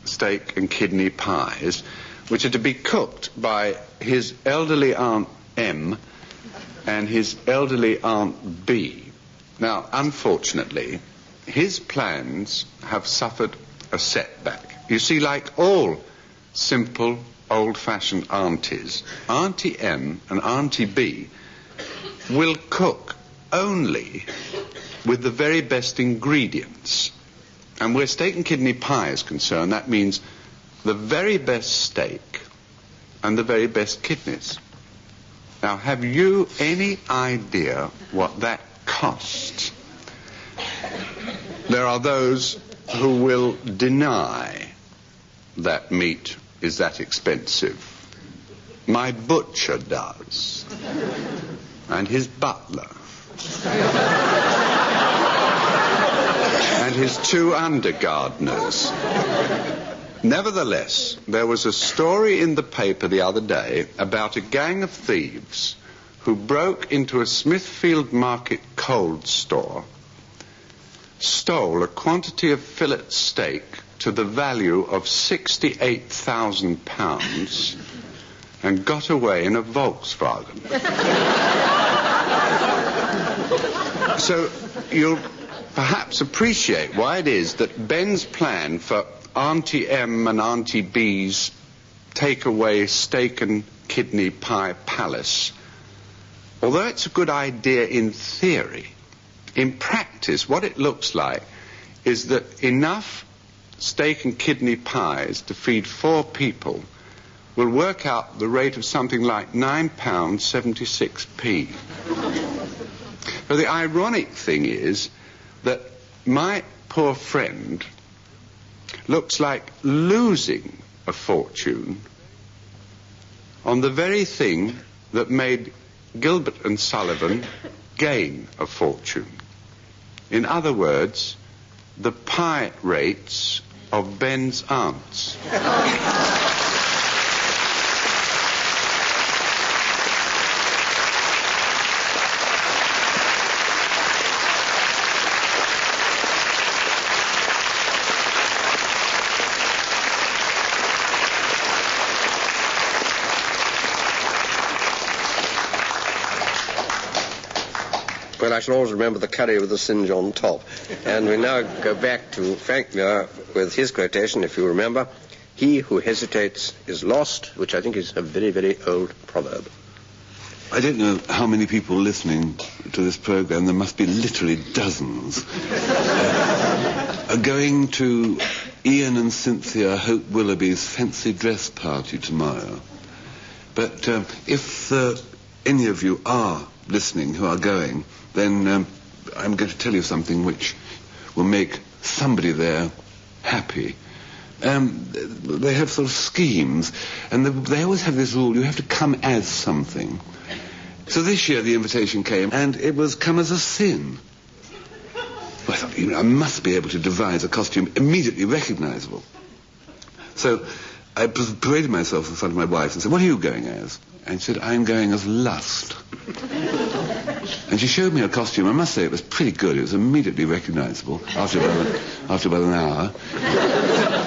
S4: steak and kidney pies, which are to be cooked by his elderly Aunt M and his elderly Aunt B. Now, unfortunately, his plans have suffered a setback. You see, like all simple, old-fashioned aunties, Auntie M and Auntie B will cook only with the very best ingredients. And where steak and kidney pie is concerned, that means the very best steak and the very best kidneys. Now, have you any idea what that costs? There are those who will deny that meat is that expensive. My butcher does. And his butler. And his two undergardeners. Nevertheless, there was a story in the paper the other day about a gang of thieves who broke into a Smithfield Market cold store, stole a quantity of fillet steak to the value of £68,000 and got away in a Volkswagen. So you'll perhaps appreciate why it is that Ben's plan for Auntie M and Auntie B's takeaway steak and kidney pie palace, although it's a good idea in theory, in practice what it looks like is that enough steak and kidney pies to feed 4 people will work out the rate of something like £9.76. But the ironic thing is that my poor friend looks like losing a fortune on the very thing that made Gilbert and Sullivan gain a fortune. In other words, the pie rates of Ben's aunts.
S2: Well, I shall always remember the curry with the singe on top. And we now go back to Frank Muir with his quotation, if you remember. He who hesitates is lost, which I think is a very, very old proverb.
S5: I don't know how many people listening to this program. There must be literally dozens. are going to Ian and Cynthia Hope Willoughby's fancy dress party tomorrow. But if any of you are listening who are going, then I'm going to tell you something which will make somebody there happy. They have sort of schemes, and they always have this rule: you have to come as something. So this year the invitation came, and it was come as a sin. Well, I thought, I must be able to devise a costume immediately recognisable. So I paraded myself in front of my wife and said, "What are you going as?" And she said, "I'm going as Lust." And she showed me a costume. I must say it was pretty good. It was immediately recognisable after about an hour.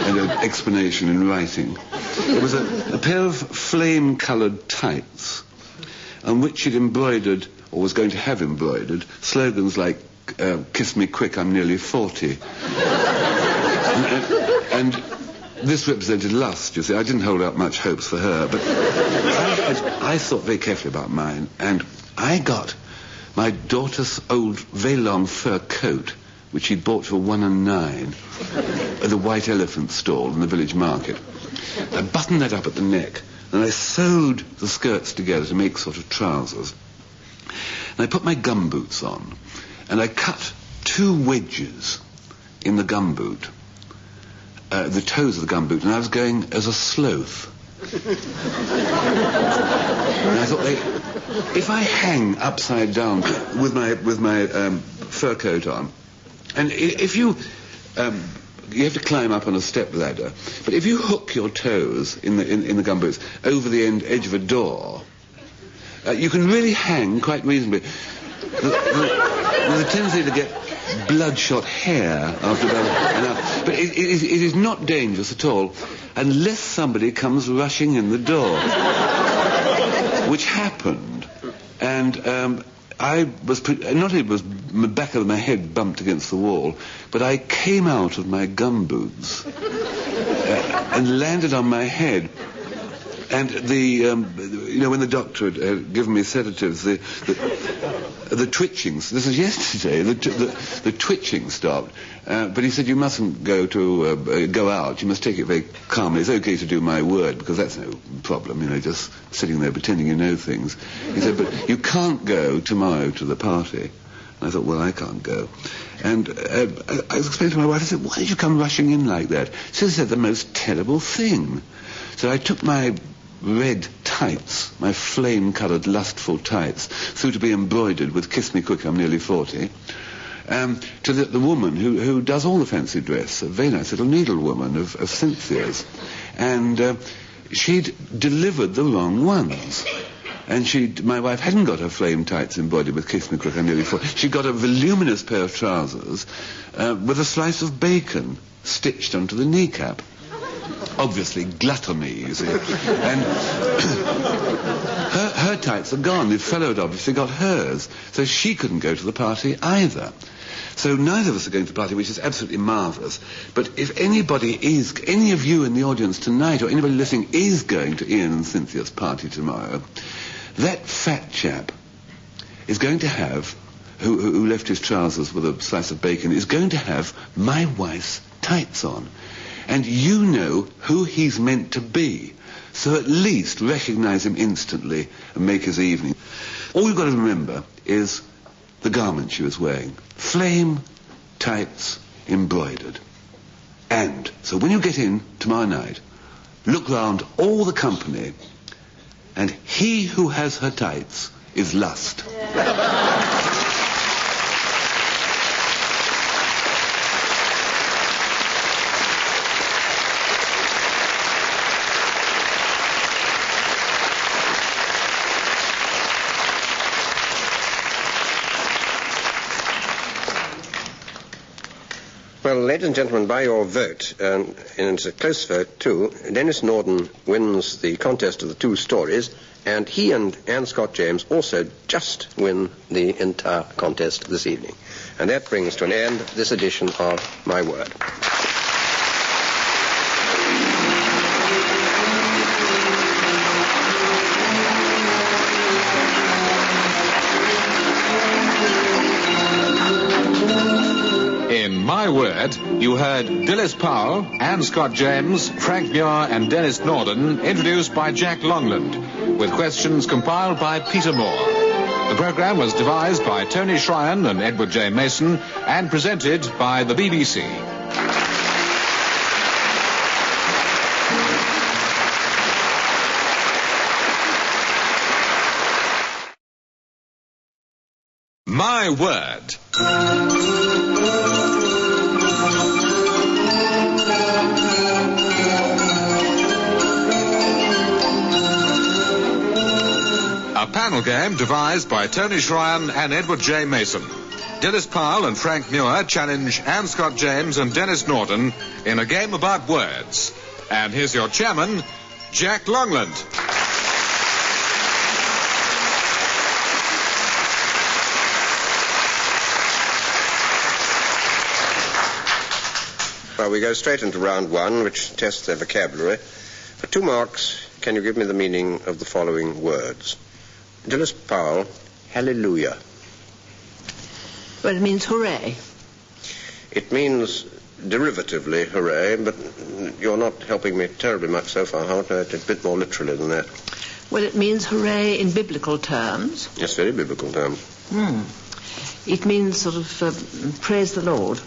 S5: And an explanation in writing. It was a pair of flame-coloured tights on which she'd embroidered, or was going to have embroidered, slogans like, "Kiss me quick, I'm nearly 40. and this represented Lust, you see. I didn't hold out much hopes for her, but I thought very carefully about mine, and I got my daughter's old Veilon fur coat, which she'd bought for 1 9 at the White Elephant stall in the village market. I buttoned that up at the neck, and I sewed the skirts together to make sort of trousers. And I put my gumboots on, and I cut 2 wedges in the gumboot, the toes of the gumboot, and I was going as a sloth. And I thought, if I hang upside down with my fur coat on, and if you have to climb up on a step ladder, but if you hook your toes in the gumboots over the edge of a door, you can really hang quite reasonably. There's a tendency to get bloodshot hair after about an hour, but it is not dangerous at all unless somebody comes rushing in the door, which happened, and I was not only was the back of my head bumped against the wall, but I came out of my gumboots and landed on my head. And when the doctor had given me sedatives, the twitchings. This was yesterday. The twitching stopped, but he said you mustn't go out. You must take it very calmly. It's okay to do my word because that's no problem. Just sitting there pretending you know things. He said, but you can't go tomorrow to the party. And I thought, well, I can't go. And I explained to my wife. I said, why did you come rushing in like that? She said the most terrible thing. So I took my red tights, my flame-coloured, lustful tights, through to be embroidered with "Kiss me quick, I'm nearly 40," to the woman who does all the fancy dress, a very nice little needlewoman of Cynthia's. And she'd delivered the wrong ones. And my wife hadn't got her flame tights embroidered with "Kiss me quick, I'm nearly 40." She'd got a voluminous pair of trousers with a slice of bacon stitched onto the kneecap. Obviously gluttony, you see. And her tights are gone. The fellow had obviously got hers. So she couldn't go to the party either. So neither of us are going to the party, which is absolutely marvellous. But if any of you in the audience tonight, or anybody listening is going to Ian and Cynthia's party tomorrow, that fat chap is going to have, who left his trousers with a slice of bacon, is going to have my wife's tights on. And you know who he's meant to be. So at least recognise him instantly and make his evening. All you've got to remember is the garment she was wearing. Flame tights embroidered. And so when you get in tomorrow night, look round all the company, and he who has her tights is Lust.
S2: Well, ladies and gentlemen, by your vote, and it's a close vote too, Denis Norden wins the contest of the 2 stories, and he and Anne Scott James also just win the entire contest this evening. And that brings to an end this edition of My Word.
S1: In My Word, Word, you heard Dilys Powell, Anne Scott James, Frank Muir and Denis Norden, introduced by Jack Longland, with questions compiled by Peter Moore. The programme was devised by Tony Shryan and Edward J. Mason and presented by the BBC. My Word. A panel game devised by Tony Shryan and Edward J. Mason. Dilys Powell and Frank Muir challenge Anne Scott James and Denis Norden in a game about words. And here's your chairman, Jack Longland.
S2: Well, we go straight into round one, which tests their vocabulary. For 2 marks, can you give me the meaning of the following words? Dilys Powell, hallelujah.
S6: Well, it means hooray.
S2: It means derivatively hooray, but you're not helping me terribly much so far, Howard. It's a bit more literally than that.
S6: Well, it means hooray in biblical terms.
S2: Yes, very biblical terms.
S6: It means sort of praise the Lord.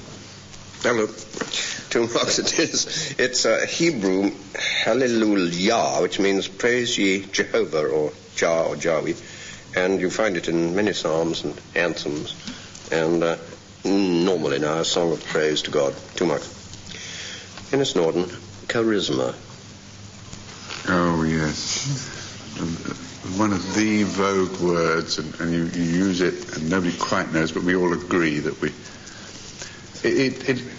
S2: Hello. 2 marks it is. It's Hebrew hallelujah, which means praise ye Jehovah, or Jah or Jahwe. And you find it in many psalms and anthems. And normally now a song of praise to God. 2 marks. Denis Norden, charisma.
S4: Oh, yes. One of the vogue words, and you use it, and nobody quite knows, but we all agree that we... I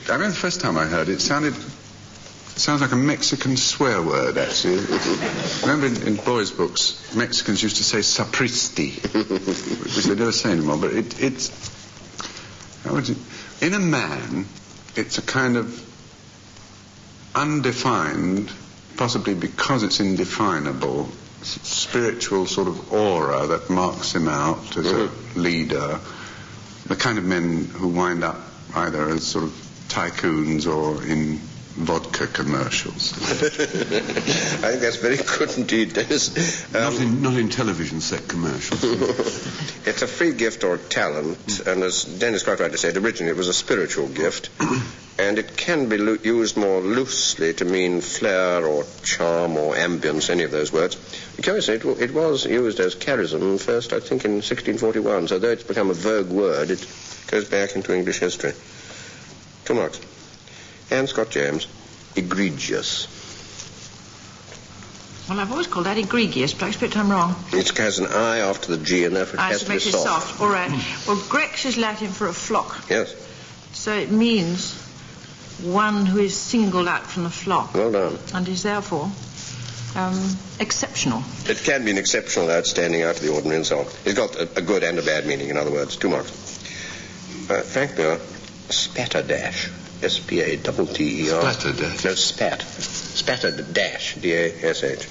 S4: remember the first time I heard it, it sounds like a Mexican swear word, actually. I remember in boys' books, Mexicans used to say sapristi, which they never say anymore, but in a man, it's a kind of undefined, possibly because it's indefinable, spiritual sort of aura that marks him out as a leader, the kind of men who wind up either as sort of tycoons or in vodka commercials.
S2: I think that's very good indeed, Denis.
S5: Not in television set commercials.
S2: It's a free gift or talent, and as Denis quite rightly said, originally it was a spiritual gift, and it can be used more loosely to mean flair or charm or ambience, any of those words. Curiously, it was used as charism first, I think, in 1641, so though it's become a vogue word, it goes back into English history. 2 marks. Anne Scott James, egregious.
S3: Well, I've always called that egregious, but I expect I'm wrong.
S2: It has an I after the G, and therefore it has to be
S3: makes it soft. All right. Well, Grex is Latin for a flock.
S2: Yes.
S3: So it means one who is singled out from the flock.
S2: Well done.
S3: And is therefore exceptional.
S2: It can be an exceptional outstanding out of the ordinary and so on. It's got a good and a bad meaning, in other words. 2 marks. Frank Muir, spatterdash. S-P-A-T-T-E-R.
S5: Spatterdash?
S2: No, spat. Spatterdash. D-A-S-H.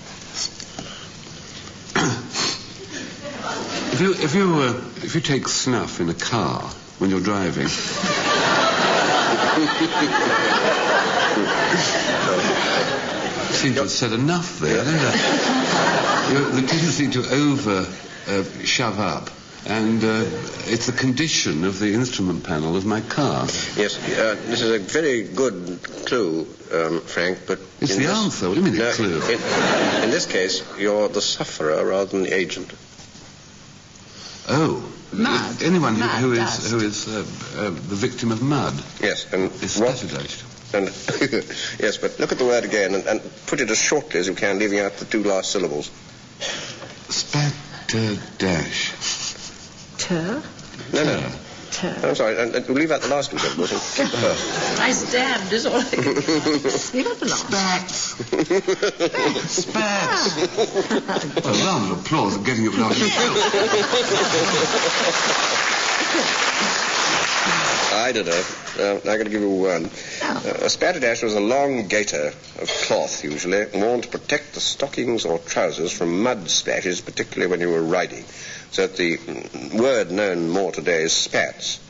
S5: If you take snuff in a car when you're driving... seem to have said enough there, don't I? The tendency to shove up. And it's a condition of the instrument panel of my car.
S2: Yes, this is a very good clue, Frank, but...
S5: It's the answer. What do you mean, a clue?
S2: In this case, you're the sufferer rather than the agent.
S5: Oh.
S6: Mud.
S5: Anyone who is
S6: dust.
S5: the victim of mud.
S2: Yes, and...
S5: Is spattered.
S2: And yes, but look at the word again and put it as shortly as you can, leaving out the 2 last syllables.
S5: Spatterdash.
S6: Ter?
S2: No.
S6: Ter.
S2: I'm sorry, and we'll leave out the last 2 syllables and keep the first.
S6: I stabbed is all I can do. You got the last.
S5: Spats. Well, round of applause for getting it without yourself.
S2: I don't know. I'm going to give you one. A spatterdash was a long gaiter of cloth, usually, worn to protect the stockings or trousers from mud splashes, particularly when you were riding. So that the word known more today is spats.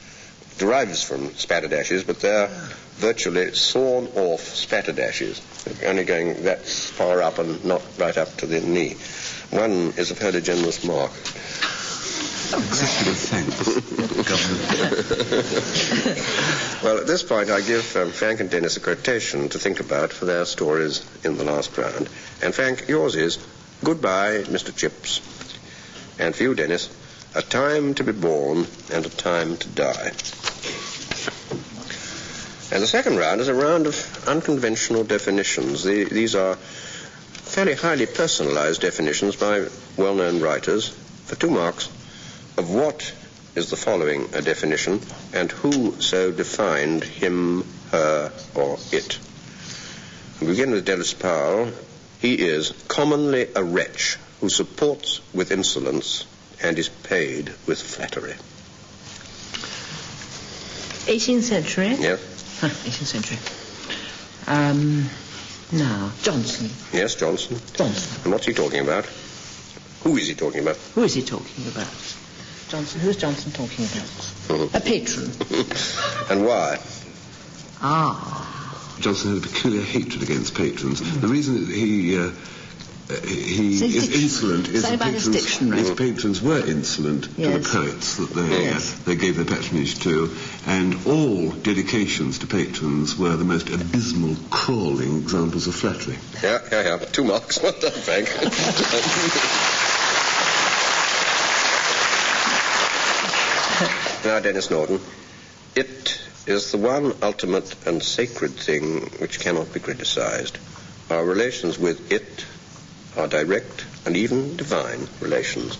S2: derives from spatterdashes, but they're virtually sawn-off spatterdashes, only going that far up and not right up to the knee. One is a fairly generous mark.
S5: Executive thanks, Governor.
S2: Well, at this point, I give Frank and Denis a quotation to think about for their stories in the last round. And Frank, yours is, "Goodbye, Mr. Chips." And for you, Denis, "A time to be born and a time to die." And the second round is a round of unconventional definitions. These are fairly highly personalized definitions by well-known writers. For 2 marks, of what is the following a definition, and who so defined him, her, or it? We begin with Dilys Powell. He is commonly a wretch who supports with insolence and is paid with flattery.
S6: 18th century?
S2: Yes.
S6: 18th century. Now, Johnson.
S2: Yes, Johnson.
S6: Johnson.
S2: And what's he talking about? Who is he talking about?
S6: Who is he talking about? Johnson. Who's Johnson talking about? A patron.
S2: And why?
S5: Johnson had a peculiar hatred against patrons. The reason that he is insolent is that his patrons were insolent to the poets that they gave their patronage to, and all dedications to patrons were the most abysmal, crawling examples of flattery.
S2: Yeah. 2 marks. Well done, Frank. Now, Denis Norden, it is the one ultimate and sacred thing which cannot be criticized. Our relations with it are direct and even divine relations.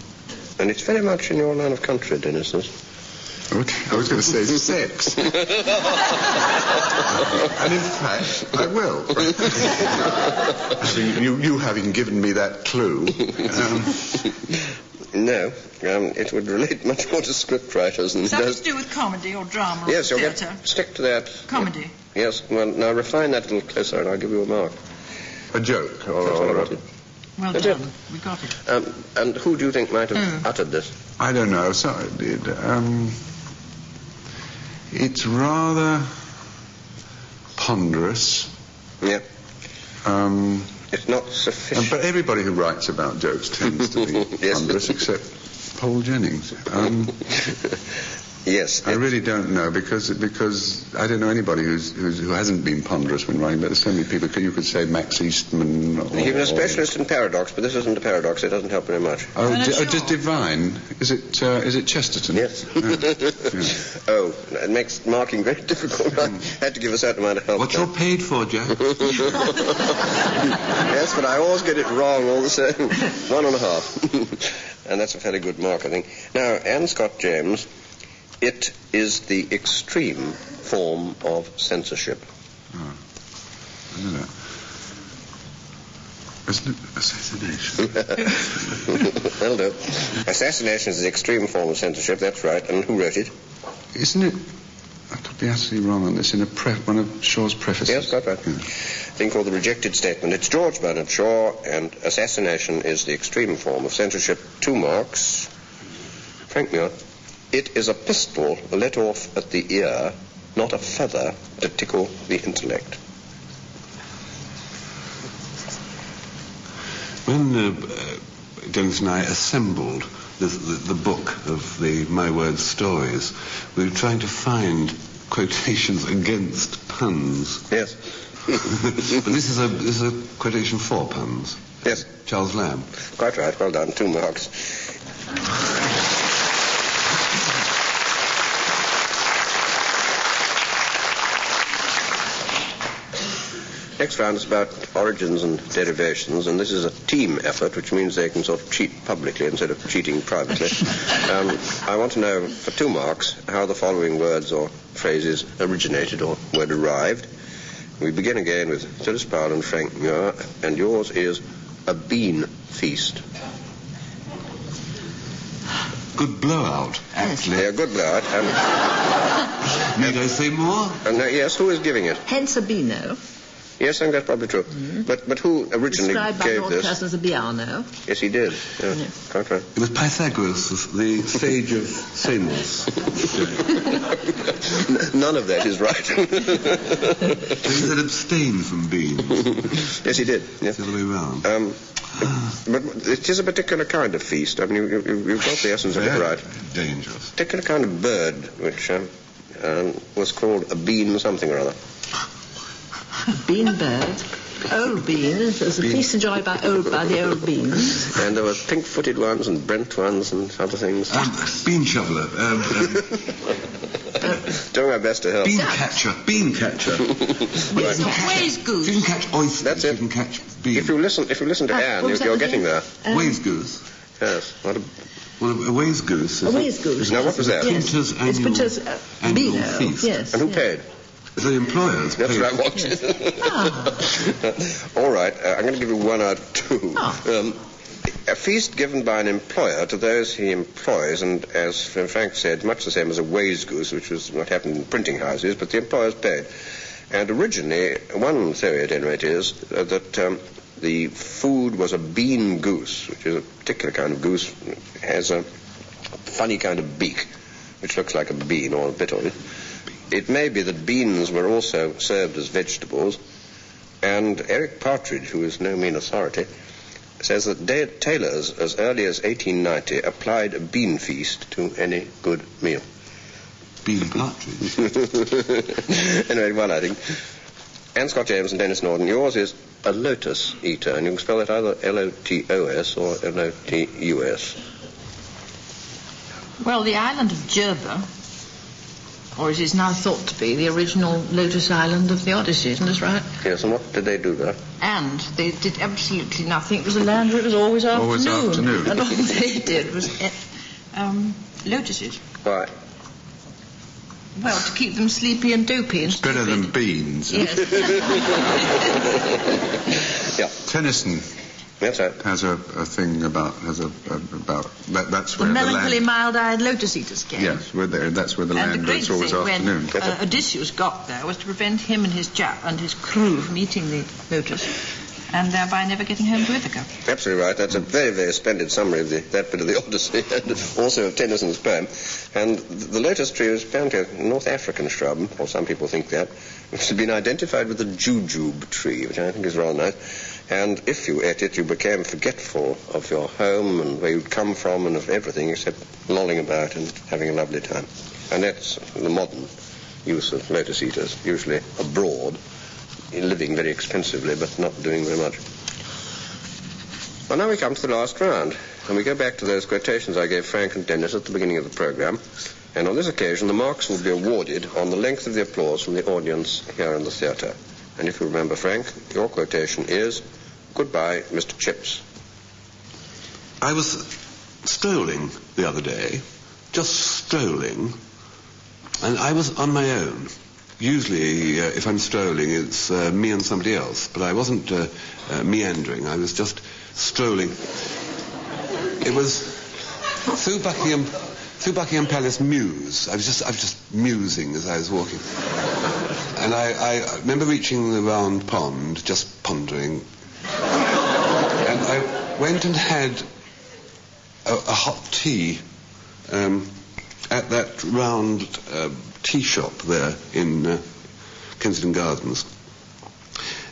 S2: And it's very much in your line of country, Denis.
S4: I was going to say sex. And in fact, I will. you having given me that clue.
S2: No, it would relate much more to scriptwriters than...
S3: Something to do with comedy or drama or
S2: yes,
S3: theatre?
S2: Yes, stick to that.
S3: Comedy.
S2: Yes, well, now refine that a little closer and I'll give you a mark.
S4: A joke.
S3: Well done. We got it.
S2: And who do you think might have uttered this?
S4: I don't know. So it did. It's rather ponderous.
S2: Yeah. It's not sufficient.
S4: But everybody who writes about jokes tends to be ponderous, except Paul Jennings.
S2: Yes.
S4: I really don't know, because I don't know anybody who hasn't been ponderous when writing, but there's so many people. You could say Max Eastman.
S2: He was a specialist in paradox, but this isn't a paradox. It doesn't help very much.
S4: Just divine. Is it Chesterton?
S2: Yes.
S4: Yeah.
S2: Oh, it makes marking very difficult. I had to give a certain amount of help.
S5: What you're paid for, Jack?
S2: Yes, but I always get it wrong all the same. 1.5. And that's a fairly good mark, I think. Now, Anne Scott James... It is the extreme form of censorship.
S4: Oh. I don't know. Isn't it assassination?
S2: Well done. Assassination is the extreme form of censorship, that's right. And who wrote it?
S4: Isn't it... I could be absolutely wrong on this. In one of Shaw's prefaces.
S2: Yes, quite right. Yeah. Thing called The Rejected Statement. It's George Bernard Shaw, and assassination is the extreme form of censorship. 2 marks. Frank Muir. It is a pistol let off at the ear, not a feather to tickle the intellect.
S5: When Denis and I assembled the book of the My Word stories, we were trying to find quotations against puns.
S2: Yes.
S5: But this is a quotation for puns.
S2: Yes.
S5: Charles Lamb.
S2: Quite right. Well done. 2 marks. Next round is about origins and derivations, and this is a team effort, which means they can sort of cheat publicly instead of cheating privately. I want to know, for 2 marks, how the following words or phrases originated or were derived. We begin again with Dilys Powell and Frank Muir, and yours is a bean feast.
S5: Good blowout, actually.
S2: Yeah, good blowout.
S5: Need I say more?
S2: Yes, who is giving it?
S6: Hence a beano.
S2: Yes, I think that's probably true. But who originally
S6: Described by
S2: gave
S6: Lord
S2: this?
S6: Castelbiano.
S2: Yes, he did. Yeah. Quite right.
S5: It was Pythagoras, the sage of Samos.
S2: None of that is right.
S5: He said abstain from beans.
S2: Yes, he did. Yes.
S5: The other way round.
S2: But it is a particular kind of feast. I mean, you've got the essence of it right.
S5: Dangerous.
S2: A particular kind of bird, which was called a bean something or other.
S6: Bean bird. Old beans. There's a feast enjoyed by the old beans.
S2: And there were pink-footed ones and brent ones and other things.
S5: Bean shoveler.
S2: Doing my best to help.
S5: Bean catcher. Bean catcher.
S3: It's not ways goose.
S5: If you can catch oysters,
S2: That's it.
S5: you can catch beans.
S2: If you listen to Anne,
S6: what was
S2: you're
S6: that
S2: getting there.
S5: Ways goose.
S2: Yes. What a...
S5: Well, a ways goose.
S6: A ways goose.
S2: Now, what was that?
S6: Yes.
S5: Printer's
S6: It's Printer's
S5: annual
S6: Beano.
S5: feast.
S6: Yes.
S2: And who paid?
S5: The employers
S2: That's
S5: paid.
S2: what I wanted. All right, I'm going to give you one out of two. A feast given by an employer to those he employs, and as Frank said, much the same as a ways goose, which was what happened in printing houses, but the employers paid. And originally, one theory at any rate is that the food was a bean goose, which is a particular kind of goose, has a funny kind of beak, which looks like a bean or a bit of it. It may be that beans were also served as vegetables, and Eric Partridge, who is no mean authority, says that tailors as early as 1890 applied a bean feast to any good meal.
S5: Bean Partridge.
S2: Anyway, one I think. Anne Scott James and Denis Norden, yours is a lotus eater, and you can spell that either L-O-T-O-S or L-O-T-U-S.
S3: Well, the island of Jerba, or it is now thought to be the original lotus island of the Odyssey, isn't this right?
S2: Yes, and what did they do there?
S3: And they did absolutely nothing. It was a land where it was always afternoon.
S4: Always afternoon.
S3: And all they did was lotuses.
S2: Why?
S3: Well, to keep them sleepy and dopey. And
S4: It's better than beans.
S3: Yes.
S2: Yeah,
S4: Tennyson
S2: that's right.
S4: has a thing about that's
S3: The
S4: where
S3: melancholy,
S4: the land.
S3: mild-eyed lotus eaters came.
S4: Yes, that's where the
S3: And the
S4: land
S3: great
S4: is always
S3: thing
S4: afternoon.
S3: when Odysseus got there was to prevent him and his crew from eating the lotus, and thereby never getting home to Ithaca.
S2: Absolutely right. That's a very, very splendid summary of that bit of the Odyssey, and also of Tennyson's poem. And the lotus tree is apparently a North African shrub, or some people think that, which has been identified with the jujube tree, which I think is rather nice. And if you ate it, you became forgetful of your home and where you'd come from and of everything except lolling about and having a lovely time. And that's the modern use of lotus eaters, usually abroad, living very expensively but not doing very much. Well, now we come to the last round, and we go back to those quotations I gave Frank and Denis at the beginning of the programme. And on this occasion, the marks will be awarded on the length of the applause from the audience here in the theatre. And if you remember, Frank, your quotation is, "Goodbye, Mr. Chips."
S5: I was strolling the other day, just strolling, and I was on my own. Usually, if I'm strolling, it's me and somebody else, but I wasn't meandering. I was just strolling. It was through Buckingham Palace Mews. I was just musing as I was walking. And I remember reaching the round pond, just pondering. And I went and had a hot tea at that round tea shop there in Kensington Gardens.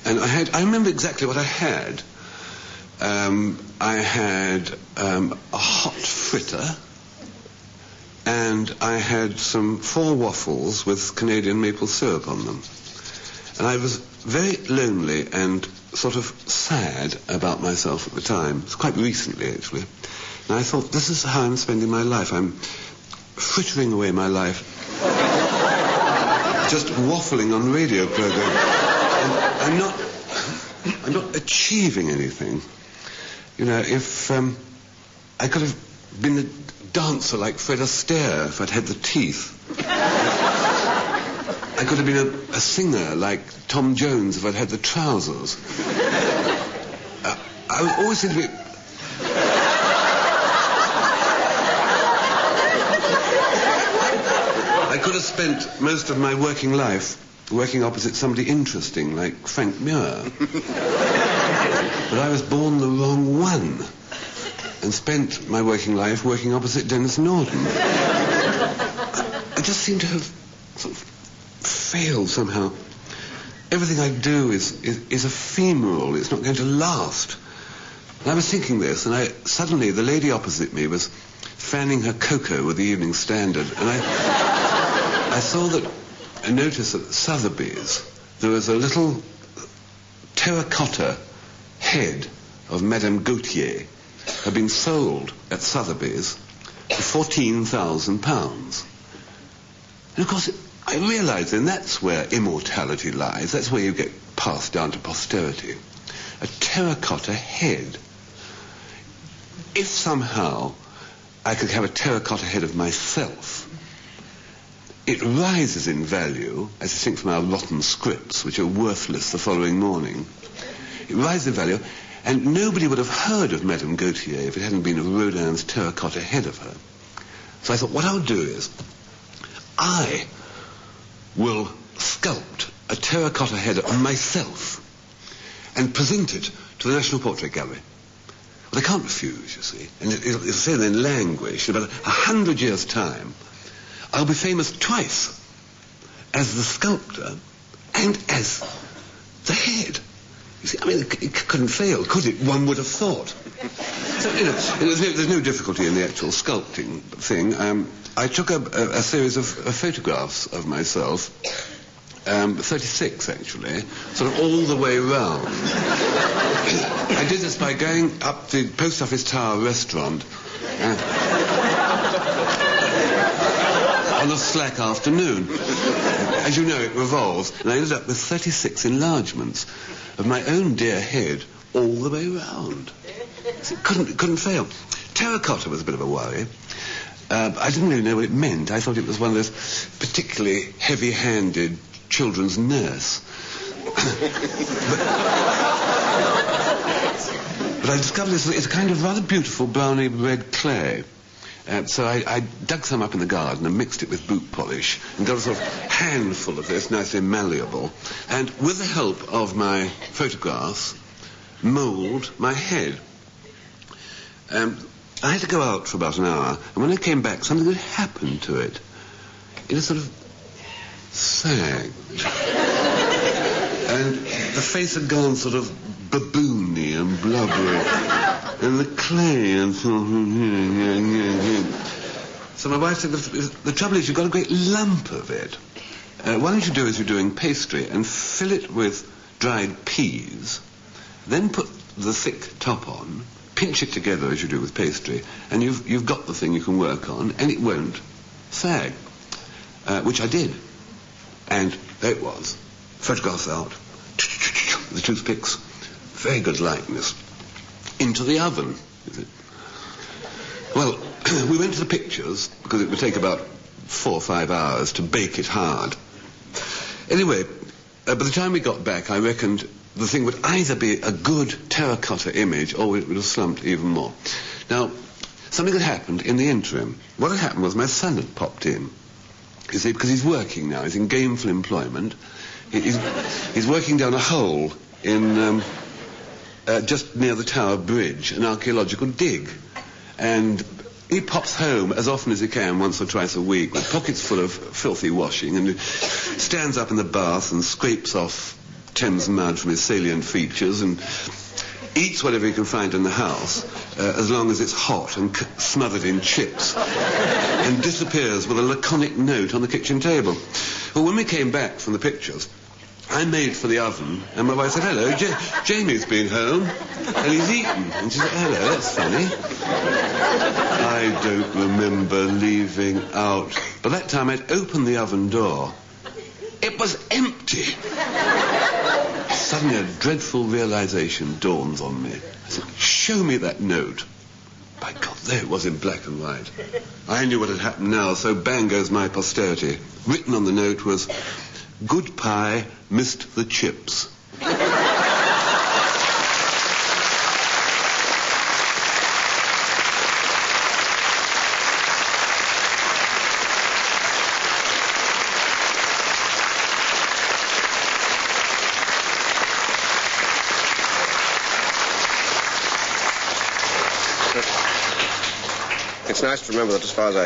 S5: And I remember exactly what I had. I had a hot fritter, and I had some 4 waffles with Canadian maple syrup on them. And I was very lonely and sort of sad about myself at the time. It's quite recently, actually. And I thought, this is how I'm spending my life. I'm frittering away my life, just waffling on radio program. And I'm not achieving anything. You know, if I could have been a dancer like Fred Astaire if I'd had the teeth. I could have been a singer like Tom Jones if I'd had the trousers. I always seem to be... I could have spent most of my working life working opposite somebody interesting like Frank Muir. But I was born the wrong one and spent my working life working opposite Denis Norden. I just seem to have sort of failed somehow. Everything I do is ephemeral. It's not going to last. And I was thinking this, and suddenly the lady opposite me was fanning her cocoa with the Evening Standard, and I saw that, I noticed at Sotheby's there was a little terracotta head of Madame Gautier had been sold at Sotheby's for £14,000. And of course, I realised then that's where immortality lies. That's where you get passed down to posterity. A terracotta head. If somehow I could have a terracotta head of myself, it rises in value, as you think from our rotten scripts, which are worthless the following morning. It rises in value, and nobody would have heard of Madame Gautier if it hadn't been of Rodin's terracotta head of her. So I thought, what I'll do is, I will sculpt a terracotta head of myself and present it to the National Portrait Gallery. Well, they can't refuse, you see, and it'll say then languish. In about 100 years' time, I'll be famous twice, as the sculptor and as the head. You see, I mean, it couldn't fail, could it? One would have thought. So, there's no difficulty in the actual sculpting thing. I took a series of photographs of myself, 36 actually, sort of all the way round. I did this by going up the Post Office Tower restaurant on a slack afternoon. As you know, it revolves, and I ended up with 36 enlargements of my own dear head all the way round. It couldn't fail. Terracotta was a bit of a worry. I didn't really know what it meant. I thought it was one of those particularly heavy-handed children's nurse. But I discovered it's a kind of rather beautiful browny red clay. So I dug some up in the garden and mixed it with boot polish and got a sort of handful of this, nicely malleable, and with the help of my photographs, mould my head. I had to go out for about an hour, and when I came back, something had happened to it. It had sort of sagged. And the face had gone sort of baboony and blubbery. And the clay and so my wife said, the trouble is you've got a great lump of it. Why don't you do as you're doing pastry and fill it with dried peas, then put the thick top on, pinch it together as you do with pastry, and you've got the thing you can work on, and it won't sag. Which I did. And there it was. Photographs out. The toothpicks. Very good likeness. Into the oven. Well, we went to the pictures, because it would take about 4 or 5 hours to bake it hard. Anyway, by the time we got back, I reckoned the thing would either be a good terracotta image or it would have slumped even more. Now, something had happened in the interim. What had happened was my son had popped in. You see, because he's working now. He's in gainful employment. He's working down a hole in just near the Tower Bridge, an archaeological dig. And he pops home as often as he can, once or twice a week, with pockets full of filthy washing, and stands up in the bath and scrapes off Thames mud from his salient features and eats whatever he can find in the house, as long as it's hot and smothered in chips, and disappears with a laconic note on the kitchen table. Well, when we came back from the pictures, I made for the oven, and my wife said, hello, Jamie's been home, and he's eaten. And she said, hello, that's funny. I don't remember leaving out. By that time, I'd opened the oven door. It was empty. Suddenly, a dreadful realization dawns on me. I said, show me that note. By God, there it was in black and white. I knew what had happened now, so bang goes my posterity. Written on the note was, good pie, missed the chips.
S2: It's nice to remember that as far as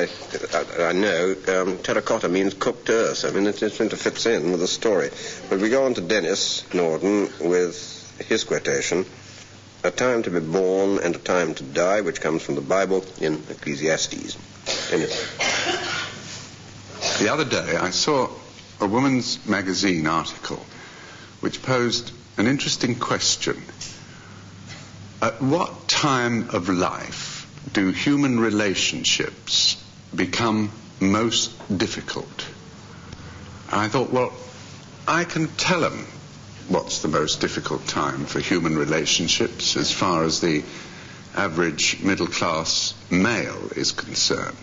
S2: I know, terracotta means cooked earth. I mean, it fits in with the story. But we go on to Denis Norden with his quotation, a time to be born and a time to die, which comes from the Bible in Ecclesiastes. Denis.
S4: The other day I saw a woman's magazine article which posed an interesting question. At what time of life do human relationships become most difficult? And I thought, well, I can tell them what's the most difficult time for human relationships as far as the average middle-class male is concerned.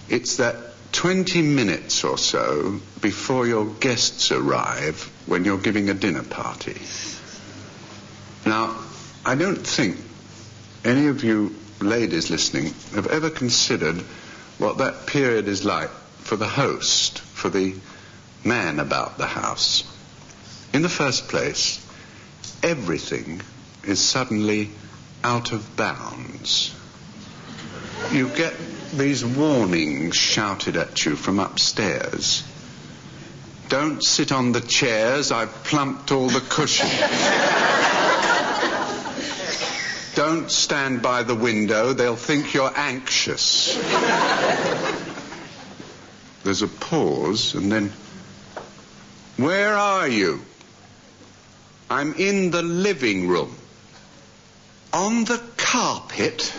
S4: It's that 20 minutes or so before your guests arrive when you're giving a dinner party. Now, I don't think any of you ladies listening have ever considered what that period is like for the host, for the man about the house. In the first place, everything is suddenly out of bounds. You get these warnings shouted at you from upstairs. Don't sit on the chairs, I've plumped all the cushions. Don't stand by the window, they'll think you're anxious. There's a pause, and then, where are you? I'm in the living room. On the carpet?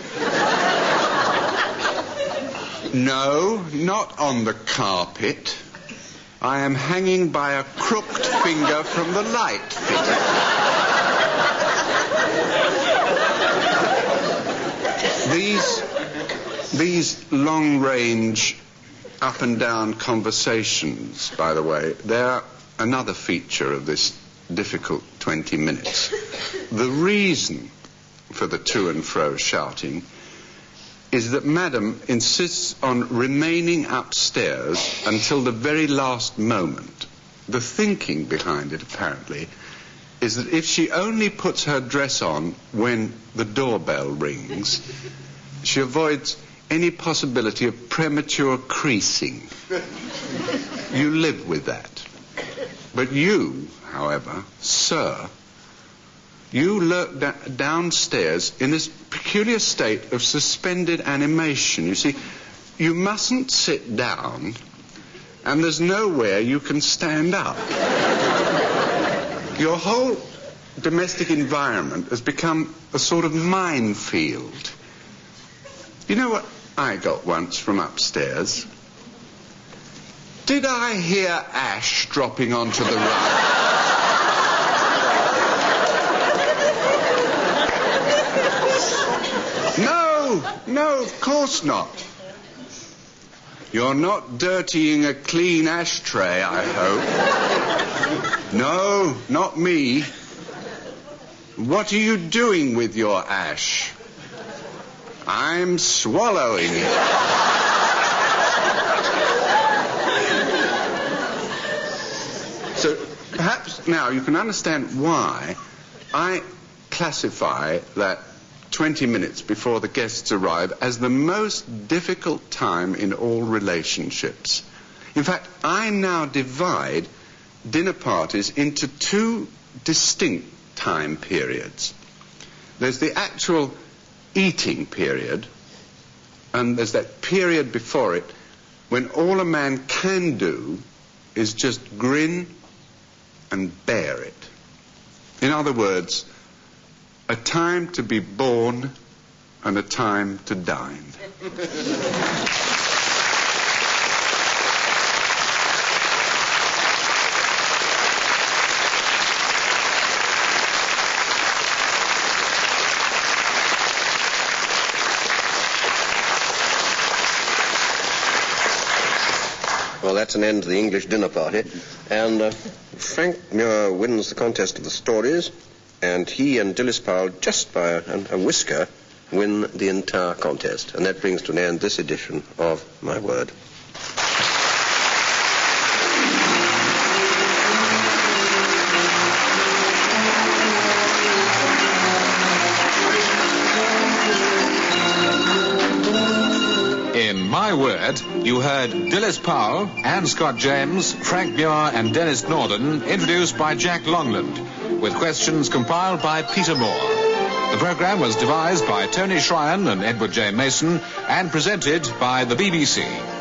S4: No, not on the carpet. I am hanging by a crooked finger from the light fitter. These long-range up and down conversations, by the way, they're another feature of this difficult 20 minutes. The reason for the to and fro shouting is that Madam insists on remaining upstairs until the very last moment. The thinking behind it, apparently, is that if she only puts her dress on when the doorbell rings, she avoids any possibility of premature creasing. You live with that. But you, however, sir, you lurk downstairs in this peculiar state of suspended animation. You see, you mustn't sit down, and there's nowhere you can stand up. Your whole domestic environment has become a sort of minefield. You know what I got once from upstairs? Did I hear ash dropping onto the rug? No, of course not. You're not dirtying a clean ashtray, I hope. No, not me. What are you doing with your ash? I'm swallowing it. So perhaps now you can understand why I classify that 20 minutes before the guests arrive as the most difficult time in all relationships. In fact, I now divide dinner parties into two distinct time periods. There's the actual eating period, and there's that period before it when all a man can do is just grin and bear it. In other words, a time to be born and a time to dine.
S2: Well, that's an end to the English dinner party. And Frank Muir wins the contest of the stories, and he and Dilys Powell, just by a whisker, win the entire contest. And that brings to an end this edition of My Word.
S1: Word, you heard Dilys Powell, Anne Scott James, Frank Muir and Denis Norden, introduced by Jack Longland, with questions compiled by Peter Moore. The programme was devised by Tony Shryan and Edward J. Mason and presented by the BBC.